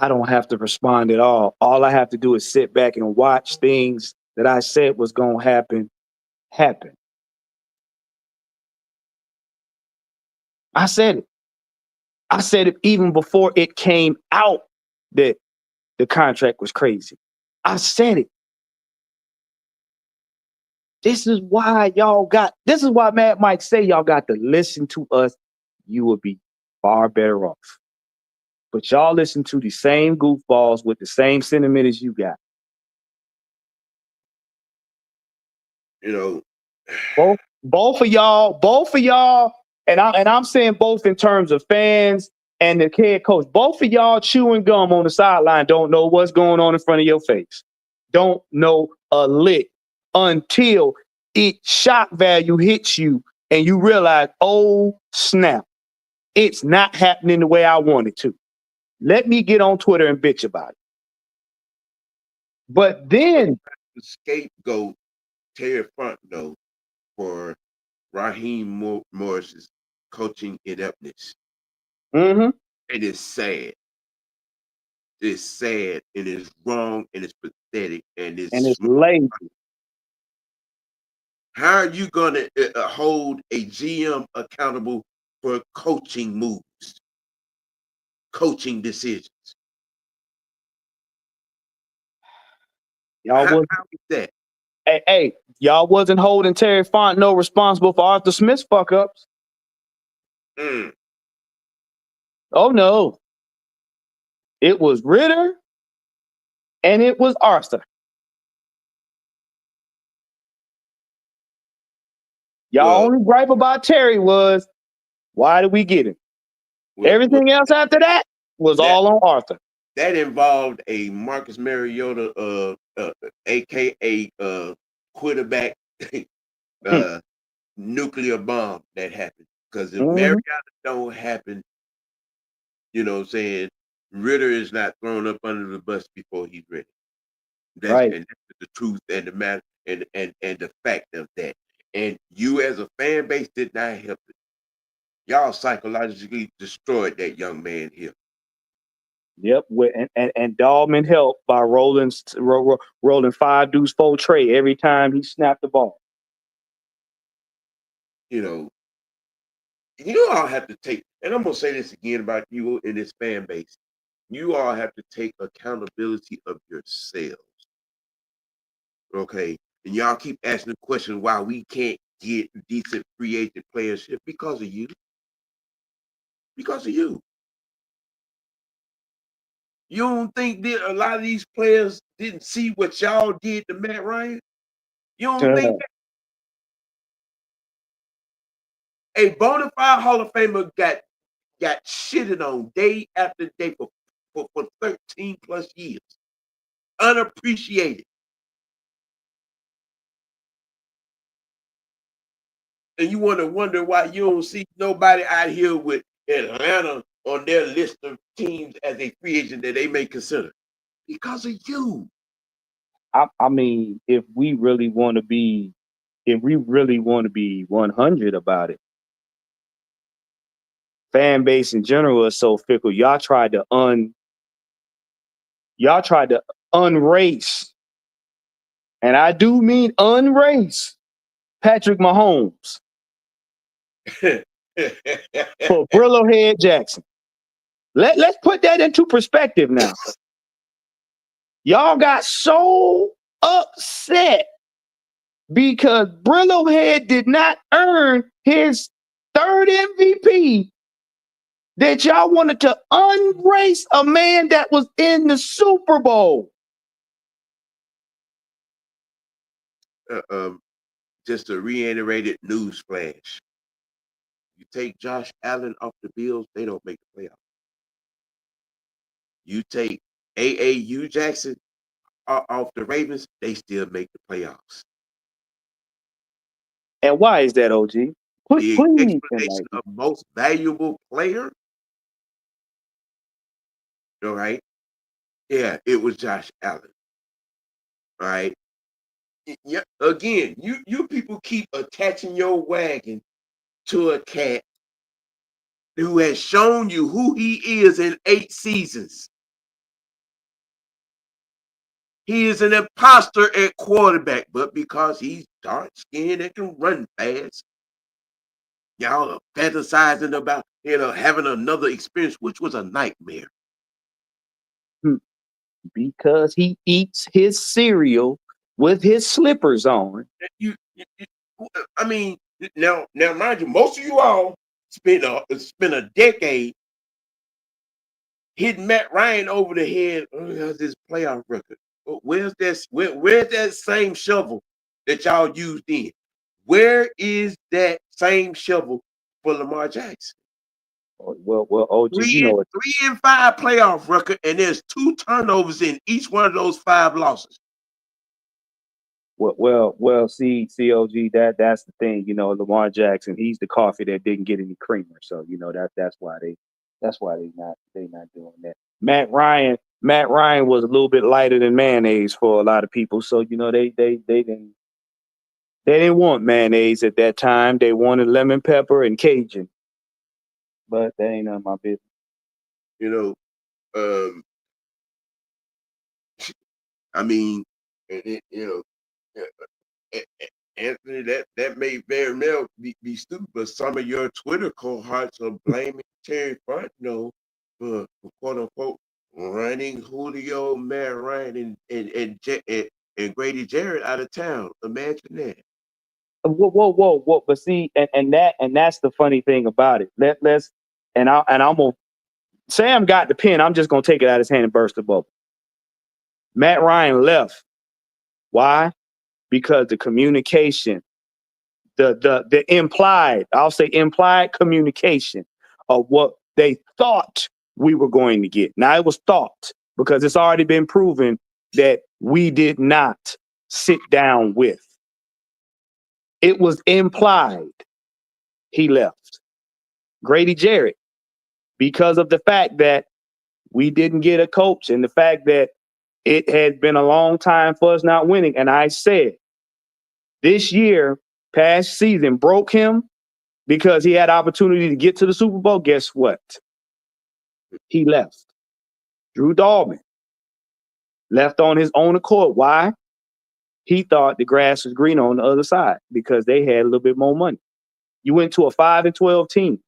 S2: don't have to respond at all. All I have to do is sit back and watch things that I said was going to happen. I said it even before it came out that the contract was crazy. I said it. This is why Mad Mike say y'all got to listen to us. You will be far better off. But y'all listen to the same goofballs with the same sentiment as you got. Both of y'all, and I'm saying both in terms of fans and the head coach. Both of y'all chewing gum on the sideline don't know what's going on in front of your face. Don't know a lick until it shock value hits you and you realize, oh snap, it's not happening the way I want it to. Let me get on Twitter and bitch about it. But then
S1: the scapegoat Terry Fontenot for Raheem Morris's coaching ineptness.
S2: mm-hmm.
S1: It is sad. It's sad and it's wrong and it's pathetic and it's
S2: And it's lazy.
S1: How are you going to hold a GM accountable for coaching moves, coaching decisions? How is that?
S2: Hey, y'all wasn't holding Terry Fontenot responsible for Arthur Smith's fuck ups.
S1: Mm.
S2: Oh no. It was Ritter and it was Arthur. Y'all only gripe about Terry was, why did we get him? Everything else after that was all on Arthur.
S1: That involved a Marcus Mariota, aka quarterback nuclear bomb that happened. Because if Mariota don't happen, you know what I'm saying, Ritter is not thrown up under the bus before he's ready. And that's the truth and the matter and the fact of that. And you as a fan base did not help it. Y'all psychologically destroyed that young man here.
S2: Yep, and Dahlman helped by rolling 5 deuce 4 tray every time he snapped the ball.
S1: You know, you all have to take, and I'm gonna say this again about you and this fan base. You all have to take accountability of yourselves. Okay. And y'all keep asking the question why we can't get decent free agent playership because of you. Because of you. You don't think that a lot of these players didn't see what y'all did to Matt Ryan? You don't think that? A bona fide Hall of Famer got shitted on day after day for 13 plus years. Unappreciated. And you want to wonder why you don't see nobody out here with Atlanta on their list of teams as a free agent that they may consider. Because of you.
S2: I mean, if we really want to be 100 about it, fan base in general is so fickle. Y'all tried to unrace, and I do mean unrace, Patrick Mahomes for Brillo-head Jackson. Let's put that into perspective now. Y'all got so upset because Brillo-head did not earn his 3rd MVP that y'all wanted to unrace a man that was in the Super Bowl.
S1: Just a reiterated news flash. You take Josh Allen off the Bills, they don't make the playoffs. You take AAU Jackson off the Ravens, they still make the playoffs.
S2: And why is that, OG?
S1: The explanation of most valuable player, all right? Yeah, it was Josh Allen. All right. Yeah, again, you people keep attaching your wagon to a cat who has shown you who he is in 8 seasons. He is an imposter at quarterback, but because he's dark skinned and can run fast, y'all are fantasizing about having another experience, which was a nightmare.
S2: Because he eats his cereal with his slippers on.
S1: I mean, now mind you, most of you all spent a decade hitting Matt Ryan over the head. How's this playoff record? Where's that same shovel that y'all used in? Where is that same shovel for Lamar Jackson?
S2: Well, OG,
S1: 3 and 5 playoff record, and there's 2 turnovers in each one of those 5 losses.
S2: Well. See, COG. That's the thing. Lamar Jackson. He's the coffee that didn't get any creamer. So that's why they not doing that. Matt Ryan was a little bit lighter than mayonnaise for a lot of people. So they didn't want mayonnaise at that time. They wanted lemon pepper and Cajun. But that ain't none of my business.
S1: You know, I mean, Anthony, that may very well be stupid, but some of your Twitter cohorts are blaming Terry Fontenot for quote unquote running Julio, Matt Ryan, and Grady Jarrett out of town. Imagine that.
S2: Whoa. But see, and that's the funny thing about it. Let's and I'm gonna Sam got the pen. I'm just gonna take it out of his hand and burst the bubble. Matt Ryan left. Why? Because the communication, the implied, I'll say implied communication of what they thought we were going to get. Now it was thought because it's already been proven that we did not sit down with. It was implied. He left. Grady Jarrett, because of the fact that we didn't get a coach and the fact that it had been a long time for us not winning. And I said, this year, past season, broke him because he had opportunity to get to the Super Bowl. Guess what? He left. Drew Dalman left on his own accord. Why? He thought the grass was greener on the other side because they had a little bit more money. You went to a 5-12 team.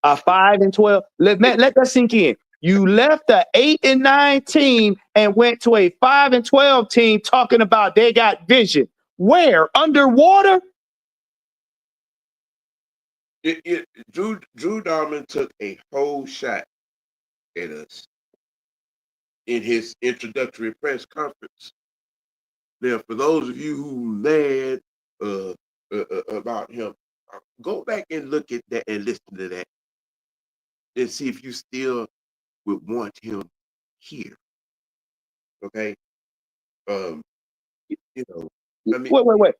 S2: A 5-12. Let that sink in. You left the 8-9 team and went to a 5-12 team talking about they got vision. Where? Underwater?
S1: Drew Dalman took a whole shot at us in his introductory press conference. Now, for those of you who mad about him, go back and look at that and listen to that and see if you still would want him here. Okay. I mean,
S2: Wait.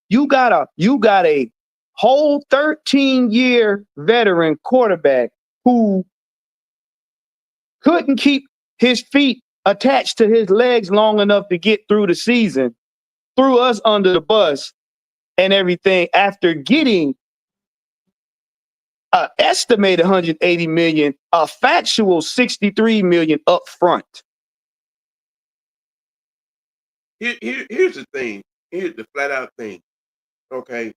S2: You got a whole 13-year veteran quarterback who couldn't keep his feet attached to his legs long enough to get through the season, threw us under the bus and everything after getting an estimated $180 million, a factual $63 million up front.
S1: Here's the thing. Here's the flat out thing. Okay.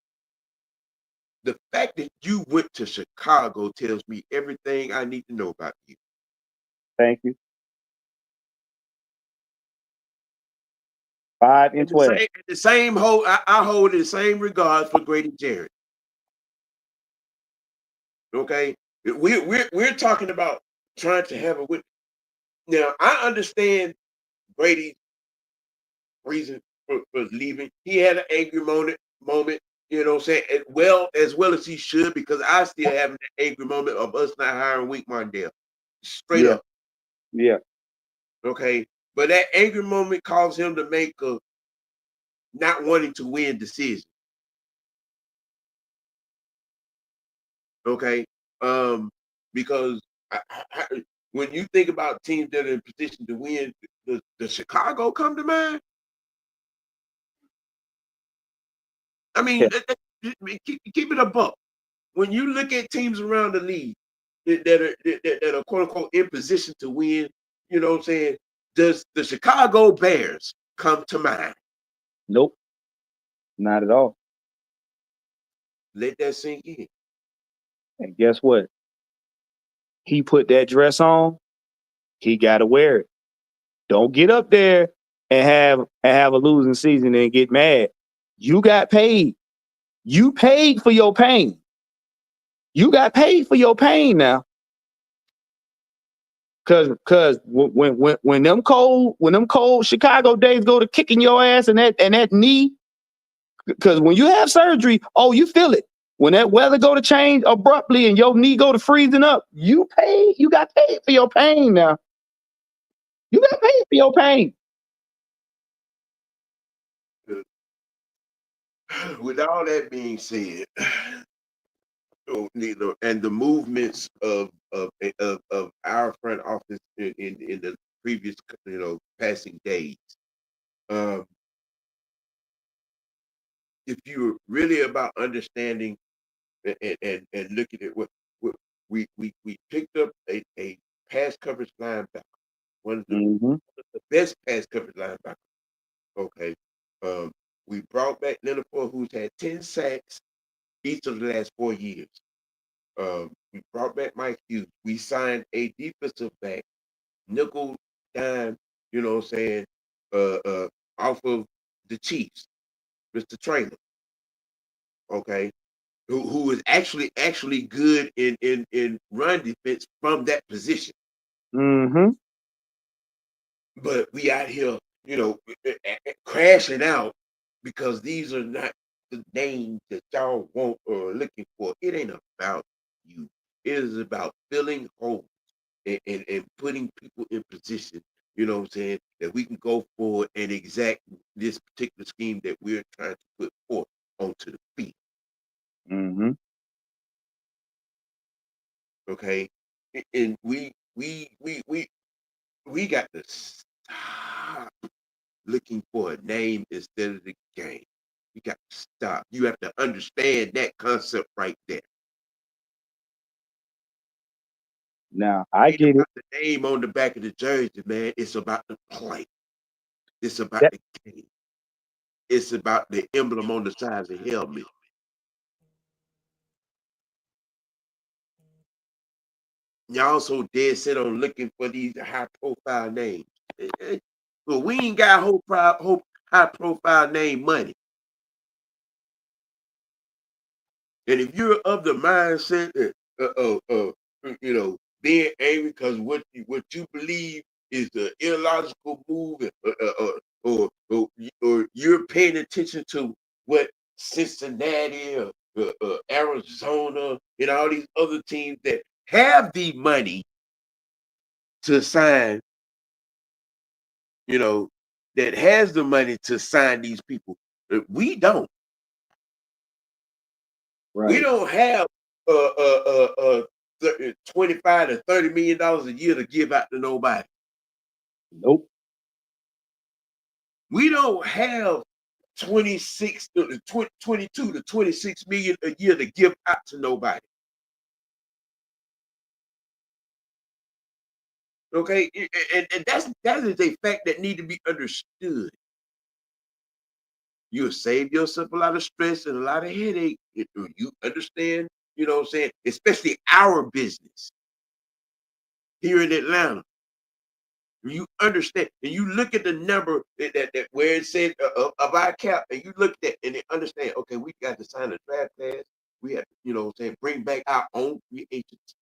S1: The fact that you went to Chicago tells me everything I need to know about you.
S2: Thank you. 5-12.
S1: The same hold. I hold in the same regard for Grady Jarrett. Okay, we're talking about trying to have a win. Now I understand Brady's reason for leaving. He had an angry moment. You know what I'm saying? As well as he should, because I still have an angry moment of us not hiring Wink Martindale. Straight up.
S2: Yeah.
S1: Okay. But that angry moment caused him to make a not wanting to win decision. Okay. Because when you think about teams that are in position to win, does Chicago come to mind? I mean, keep it a buck. When you look at teams around the league that are quote unquote in position to win, you know what I'm saying? Does the Chicago Bears come to mind?
S2: Nope. Not at all.
S1: Let that sink in.
S2: And guess what? He put that dress on. He got to wear it. Don't get up there and have a losing season and get mad. You got paid. You paid for your pain. You got paid for your pain now. Cause when them cold Chicago days go to kicking your ass and that knee, because when you have surgery, you feel it. When that weather go to change abruptly and your knee go to freezing up, you got paid for your pain now. You got paid for your pain.
S1: with all that being said, and the movements of our front office in the previous, passing days. Um, if you're really about understanding and looking at what we picked up a pass coverage linebacker, one of
S2: Mm-hmm.
S1: the best pass coverage linebackers. Okay. Um, we brought back Leonard Ford, who's had 10 sacks each of the last 4 years. We brought back Mike Hughes. We signed a defensive back, nickel dime, you know what I'm saying, off of the Chiefs, Mr. Traylor, okay, who is actually good in run defense from that position.
S2: Mm-hmm.
S1: But we out here, crashing out because these are not the names that y'all want or are looking for. It ain't about you. It is about filling holes and putting people in position, you know what I'm saying, that we can go forward and exact this particular scheme that we're trying to put forth onto the field.
S2: Mm-hmm.
S1: Okay. And we got to stop looking for a name instead of the game. You got to stop. You have to understand that concept right there.
S2: Now
S1: It
S2: I
S1: ain't
S2: get it.
S1: about the name on the back of the jersey, man. It's about the play. It's about
S2: That
S1: the game. It's about the emblem on the side of the helmet. Y'all so dead set on looking for these high profile names. But we ain't got high profile name money. And if you're of the mindset that being angry because what you believe is the illogical move, or you're paying attention to what Cincinnati or Arizona and all these other teams that have the money to sign, you know, that has the money to sign these people. We don't. We
S2: right.
S1: don't have 25 to $30 million a year to give out to nobody.
S2: Nope.
S1: We don't have 26 to 22 to 26 million a year to give out to nobody. Okay, and that is a fact that need to be understood. You'll save yourself a lot of stress and a lot of headache. You understand, you know what I'm saying? Especially our business here in Atlanta. You understand, and you look at the number that where it said of our cap, and you look at and they understand. Okay, we got to sign a draft class. We have to, bring back our own free agents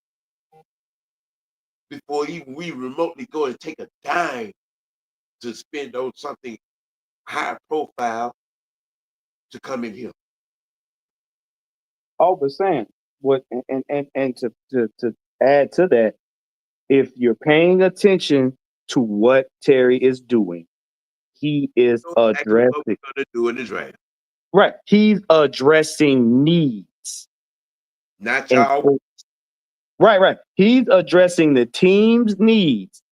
S1: before even we remotely go and take a dime to spend on something high profile to come in here.
S2: All but saying what and to add to that, if you're paying attention to what Terry is doing, he is
S1: So exactly what
S2: addressing
S1: we're gonna do in the draft.
S2: right. He's addressing needs.
S1: Not
S2: And
S1: y'all.
S2: right, right. He's addressing the team's needs,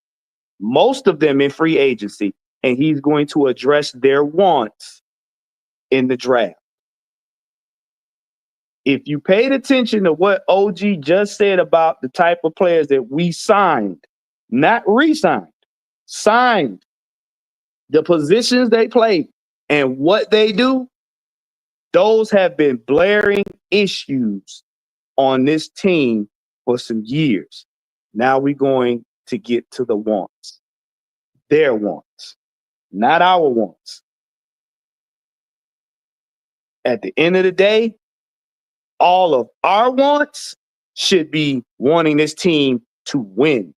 S2: most of them in free agency, and he's going to address their wants in the draft. If you paid attention to what OG just said about the type of players that we signed, not re-signed, signed, the positions they play and what they do, those have been blaring issues on this team for some years. Now we're going to get to the wants, their wants, not our wants. At the end of the day, all of our wants should be wanting this team to win.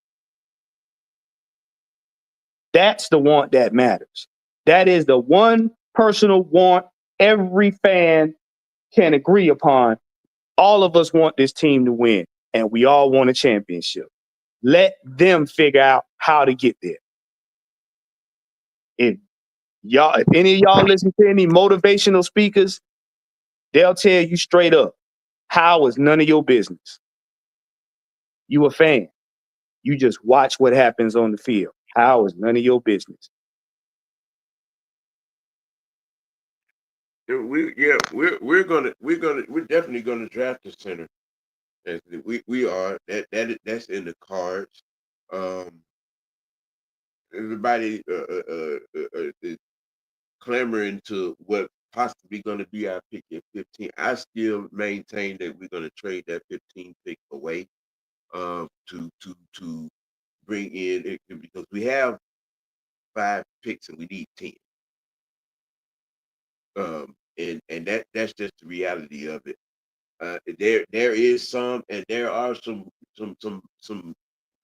S2: That's the want that matters. That is the one personal want every fan can agree upon. All of us want this team to win, and we all want a championship. Let them figure out how to get there. If any of y'all listen to any motivational speakers, They'll tell you straight up, how is none of your business. You a fan. You just watch what happens on the field. How is none of your business.
S1: We're definitely gonna draft a center. We are that's in the cards. Um, everybody is clamoring to what possibly going to be our pick at 15. I still maintain that we're going to trade that 15 pick away to bring in it because we have 5 picks and we need 10. And that's just the reality of it. There is some, and there are some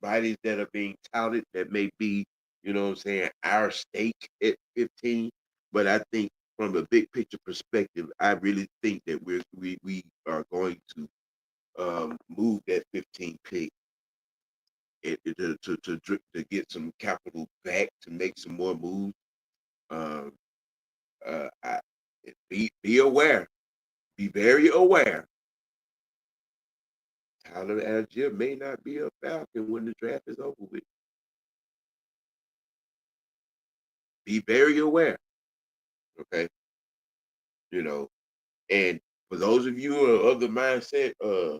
S1: bodies that are being touted that may be, what I'm saying, our stake at 15. But I think from a big picture perspective, I really think that we are going to move that 15 pick to get some capital back to make some more moves. Um, I, be aware, be very aware. Tyler Algier may not be a Falcon when the draft is over with. Be very aware, okay? You know, and for those of you who are of the mindset, um,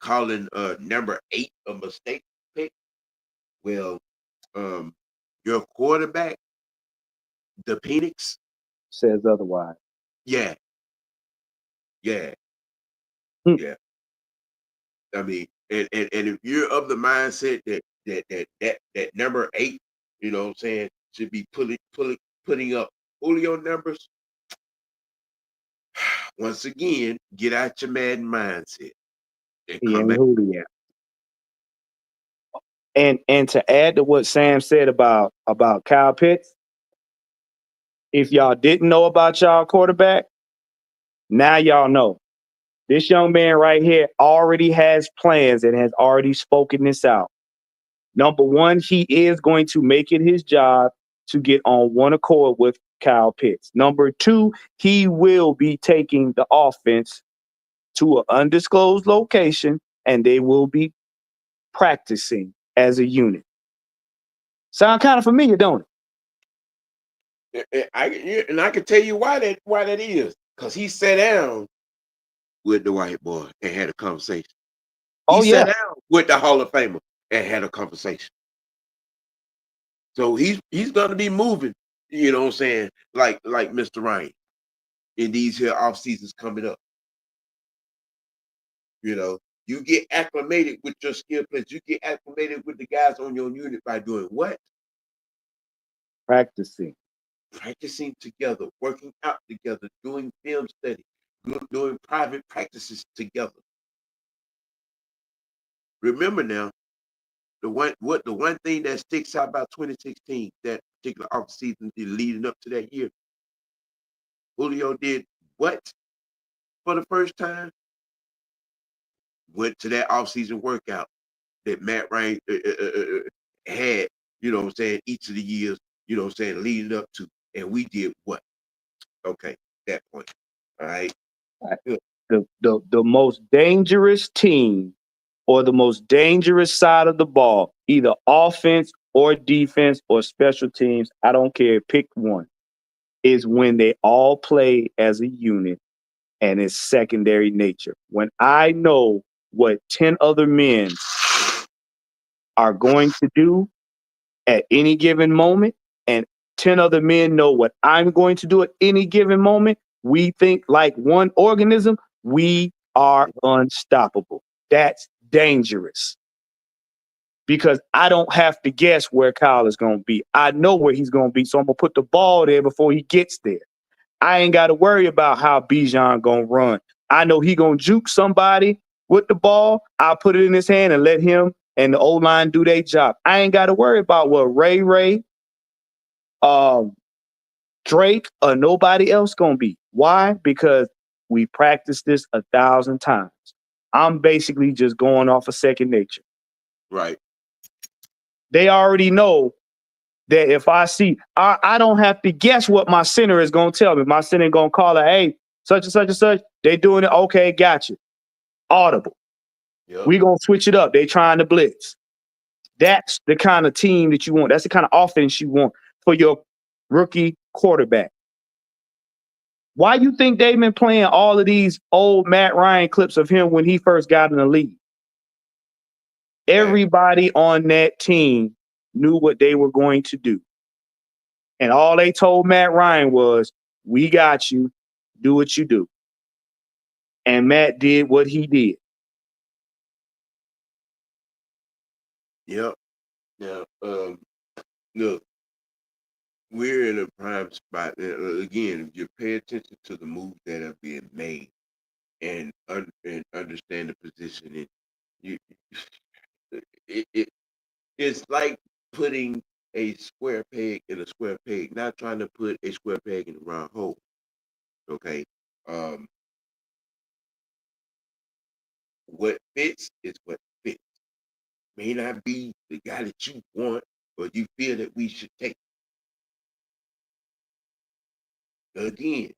S1: calling number 8 a mistake pick, well, um, your quarterback, the Penix,
S2: Says otherwise.
S1: yeah, yeah,
S2: Hmm.
S1: yeah. I mean, and if you're of the mindset that number 8, what I'm saying, should be putting up Julio numbers, once again, get out your Madden mindset and
S2: He
S1: come
S2: ain't
S1: back.
S2: Julio. And to add to what Sam said about Kyle Pitts, if y'all didn't know about y'all quarterback, now y'all know. This young man right here already has plans and has already spoken this out. Number one, he is going to make it his job to get on one accord with Kyle Pitts. Number two, he will be taking the offense to an undisclosed location and they will be practicing as a unit. Sound kind of familiar, don't it?
S1: I can tell you why that is. Because he sat down with the white boy and had a conversation. He
S2: Oh,
S1: sat
S2: yeah.
S1: down with the Hall of Famer and had a conversation. So he's gonna be moving, what I'm saying, like Mr. Ryan in these here off seasons coming up. You get acclimated with your skill players. You get acclimated with the guys on your unit by doing what?
S2: Practicing.
S1: Practicing together, working out together, doing film study, doing private practices together. Remember now, the one thing that sticks out about 2016, that particular off season leading up to that year, Julio did what for the first time? Went to that off-season workout that Matt Ryan had, what I'm saying, each of the years, what I'm saying, leading up to. And we did what? Okay, that point. All right. Good.
S2: The most dangerous team or the most dangerous side of the ball, either offense or defense or special teams, I don't care, pick one, is when they all play as a unit and it's secondary nature. When I know what 10 other men are going to do at any given moment, and 10 other men know what I'm going to do at any given moment, we think like one organism, we are unstoppable. That's dangerous because I don't have to guess where Kyle is going to be. I know where he's going to be, so I'm going to put the ball there before he gets there. I ain't got to worry about how Bijan going to run. I know he going to juke somebody with the ball. I'll put it in his hand and let him and the O-line do their job. I ain't got to worry about what Ray, Drake, or nobody else going to be. Why? Because we practiced this 1,000 times. I'm basically just going off of second nature.
S1: Right.
S2: They already know that if I see, I don't have to guess what my center is going to tell me. My center going to call her, hey, such and such and such. They doing it. Okay, got you. Audible.
S1: Yep.
S2: We going to switch it up. They trying to blitz. That's the kind of team that you want. That's the kind of offense you want for your rookie quarterback. Why you think they've been playing all of these old Matt Ryan clips of him when he first got in the league? Everybody on that team knew what they were going to do. And all they told Matt Ryan was, we got you. Do what you do. And Matt did what he did.
S1: Yep. Now, look, we're in a prime spot. Again, if you pay attention to the moves that are being made and understand the position, you, it's like putting a square peg in a square peg, not trying to put a square peg in the round hole. Okay. Um, what fits is what fits. May not be the guy that you want or you feel that we should take. Again,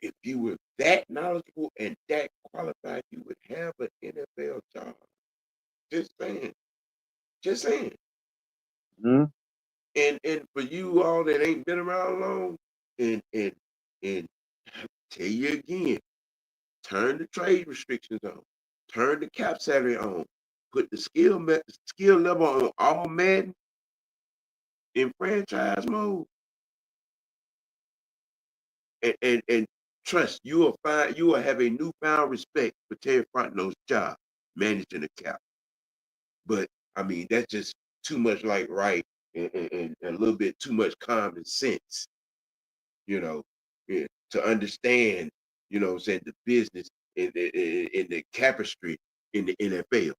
S1: if you were that knowledgeable and that qualified, you would have an NFL job. Just saying. Just saying.
S2: Mm-hmm.
S1: And for you all that ain't been around long, and tell you again, turn the trade restrictions on, turn the cap salary on, put the skill level on all Madden in franchise mode, and trust you will have a newfound respect for Terry Fontenot's job managing the cap. But I mean, that's just too much like right and a little bit too much common sense, you know, to understand, what I'm saying, the business in the tapestry in the NFL.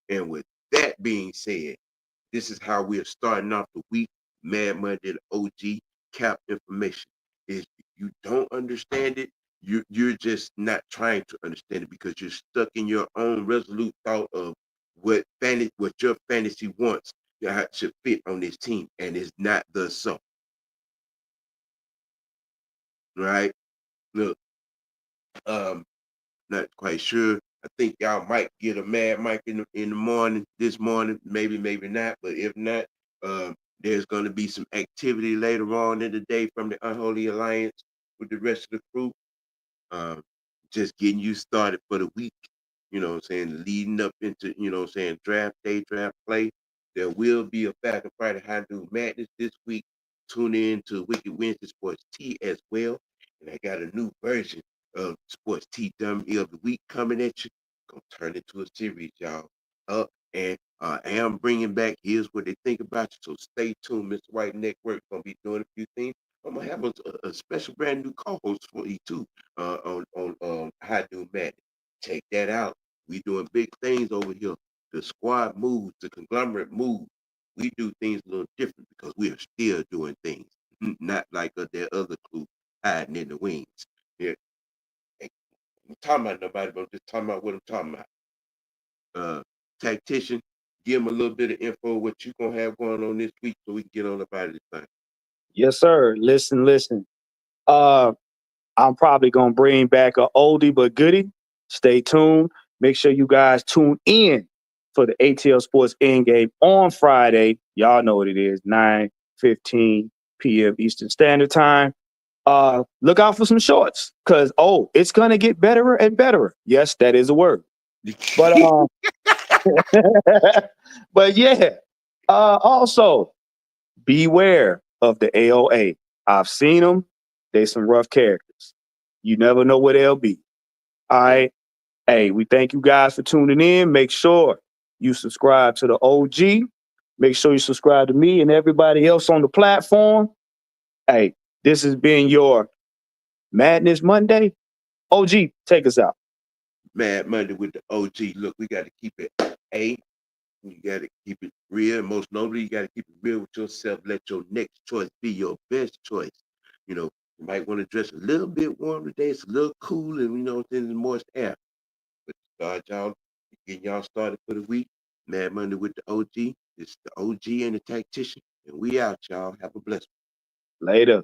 S1: And with that being said, this is how we are starting off the week. Mad Monday, the OG cap information. If you don't understand it, you're just not trying to understand it because you're stuck in your own resolute thought of what your fantasy wants should fit on this team, and it's not the so. Right? Look, um, not quite sure. I think y'all might get a Mad Mike in the morning, this morning, maybe, maybe not. But if not, there's going to be some activity later on in the day from the Unholy Alliance with the rest of the crew. Um, just getting you started for the week, what I'm saying, leading up into, what I'm saying, draft day, draft play. There will be a Falcon Friday High Noon Madness this week. Tune in to Wicked Wednesday Sports Tea as well. And I got a new version of Sports Tea Dummy of the Week coming at you. Gonna turn it into a series, y'all. And I am bringing back Here's What They Think About You. So stay tuned. Mr. White Network gonna be doing a few things. I'm gonna have a special brand new co-host for you too on High Noon Madness. Check that out. We doing big things over here. The squad moves, the conglomerate moves. We do things a little different because we are still doing things, not like that other crew hiding in the wings. Yeah, I'm talking about nobody, but I'm just talking about what I'm talking about. Tactician, give them a little bit of info what you gonna have going on this week so we can get on up out of this thing.
S2: Yes, sir. Listen. Uh, I'm probably gonna bring back a oldie but goodie. Stay tuned. Make sure you guys tune in for the ATL Sports Endgame on Friday. Y'all know what it is, 9:15 p.m. Eastern Standard Time. Look out for some shorts, because it's gonna get better and better. Yes, that is a word. But but yeah. Also beware of the AOA. I've seen them. They some rough characters. You never know where they'll be. All right. Hey, we thank you guys for tuning in. Make sure you subscribe to the OG. Make sure you subscribe to me and everybody else on the platform. Hey, this has been your Madness Monday. OG, take us out.
S1: Mad Monday with the OG. Look, we got to keep it A. You got to keep it real. Most notably, you got to keep it real with yourself. Let your next choice be your best choice. You might want to dress a little bit warm today. It's a little cool and, it's in the moist air. But start y'all, getting y'all started for the week. Mad Monday with the OG. It's the OG and the tactician, and we out, y'all. Have a blessed one.
S2: Later.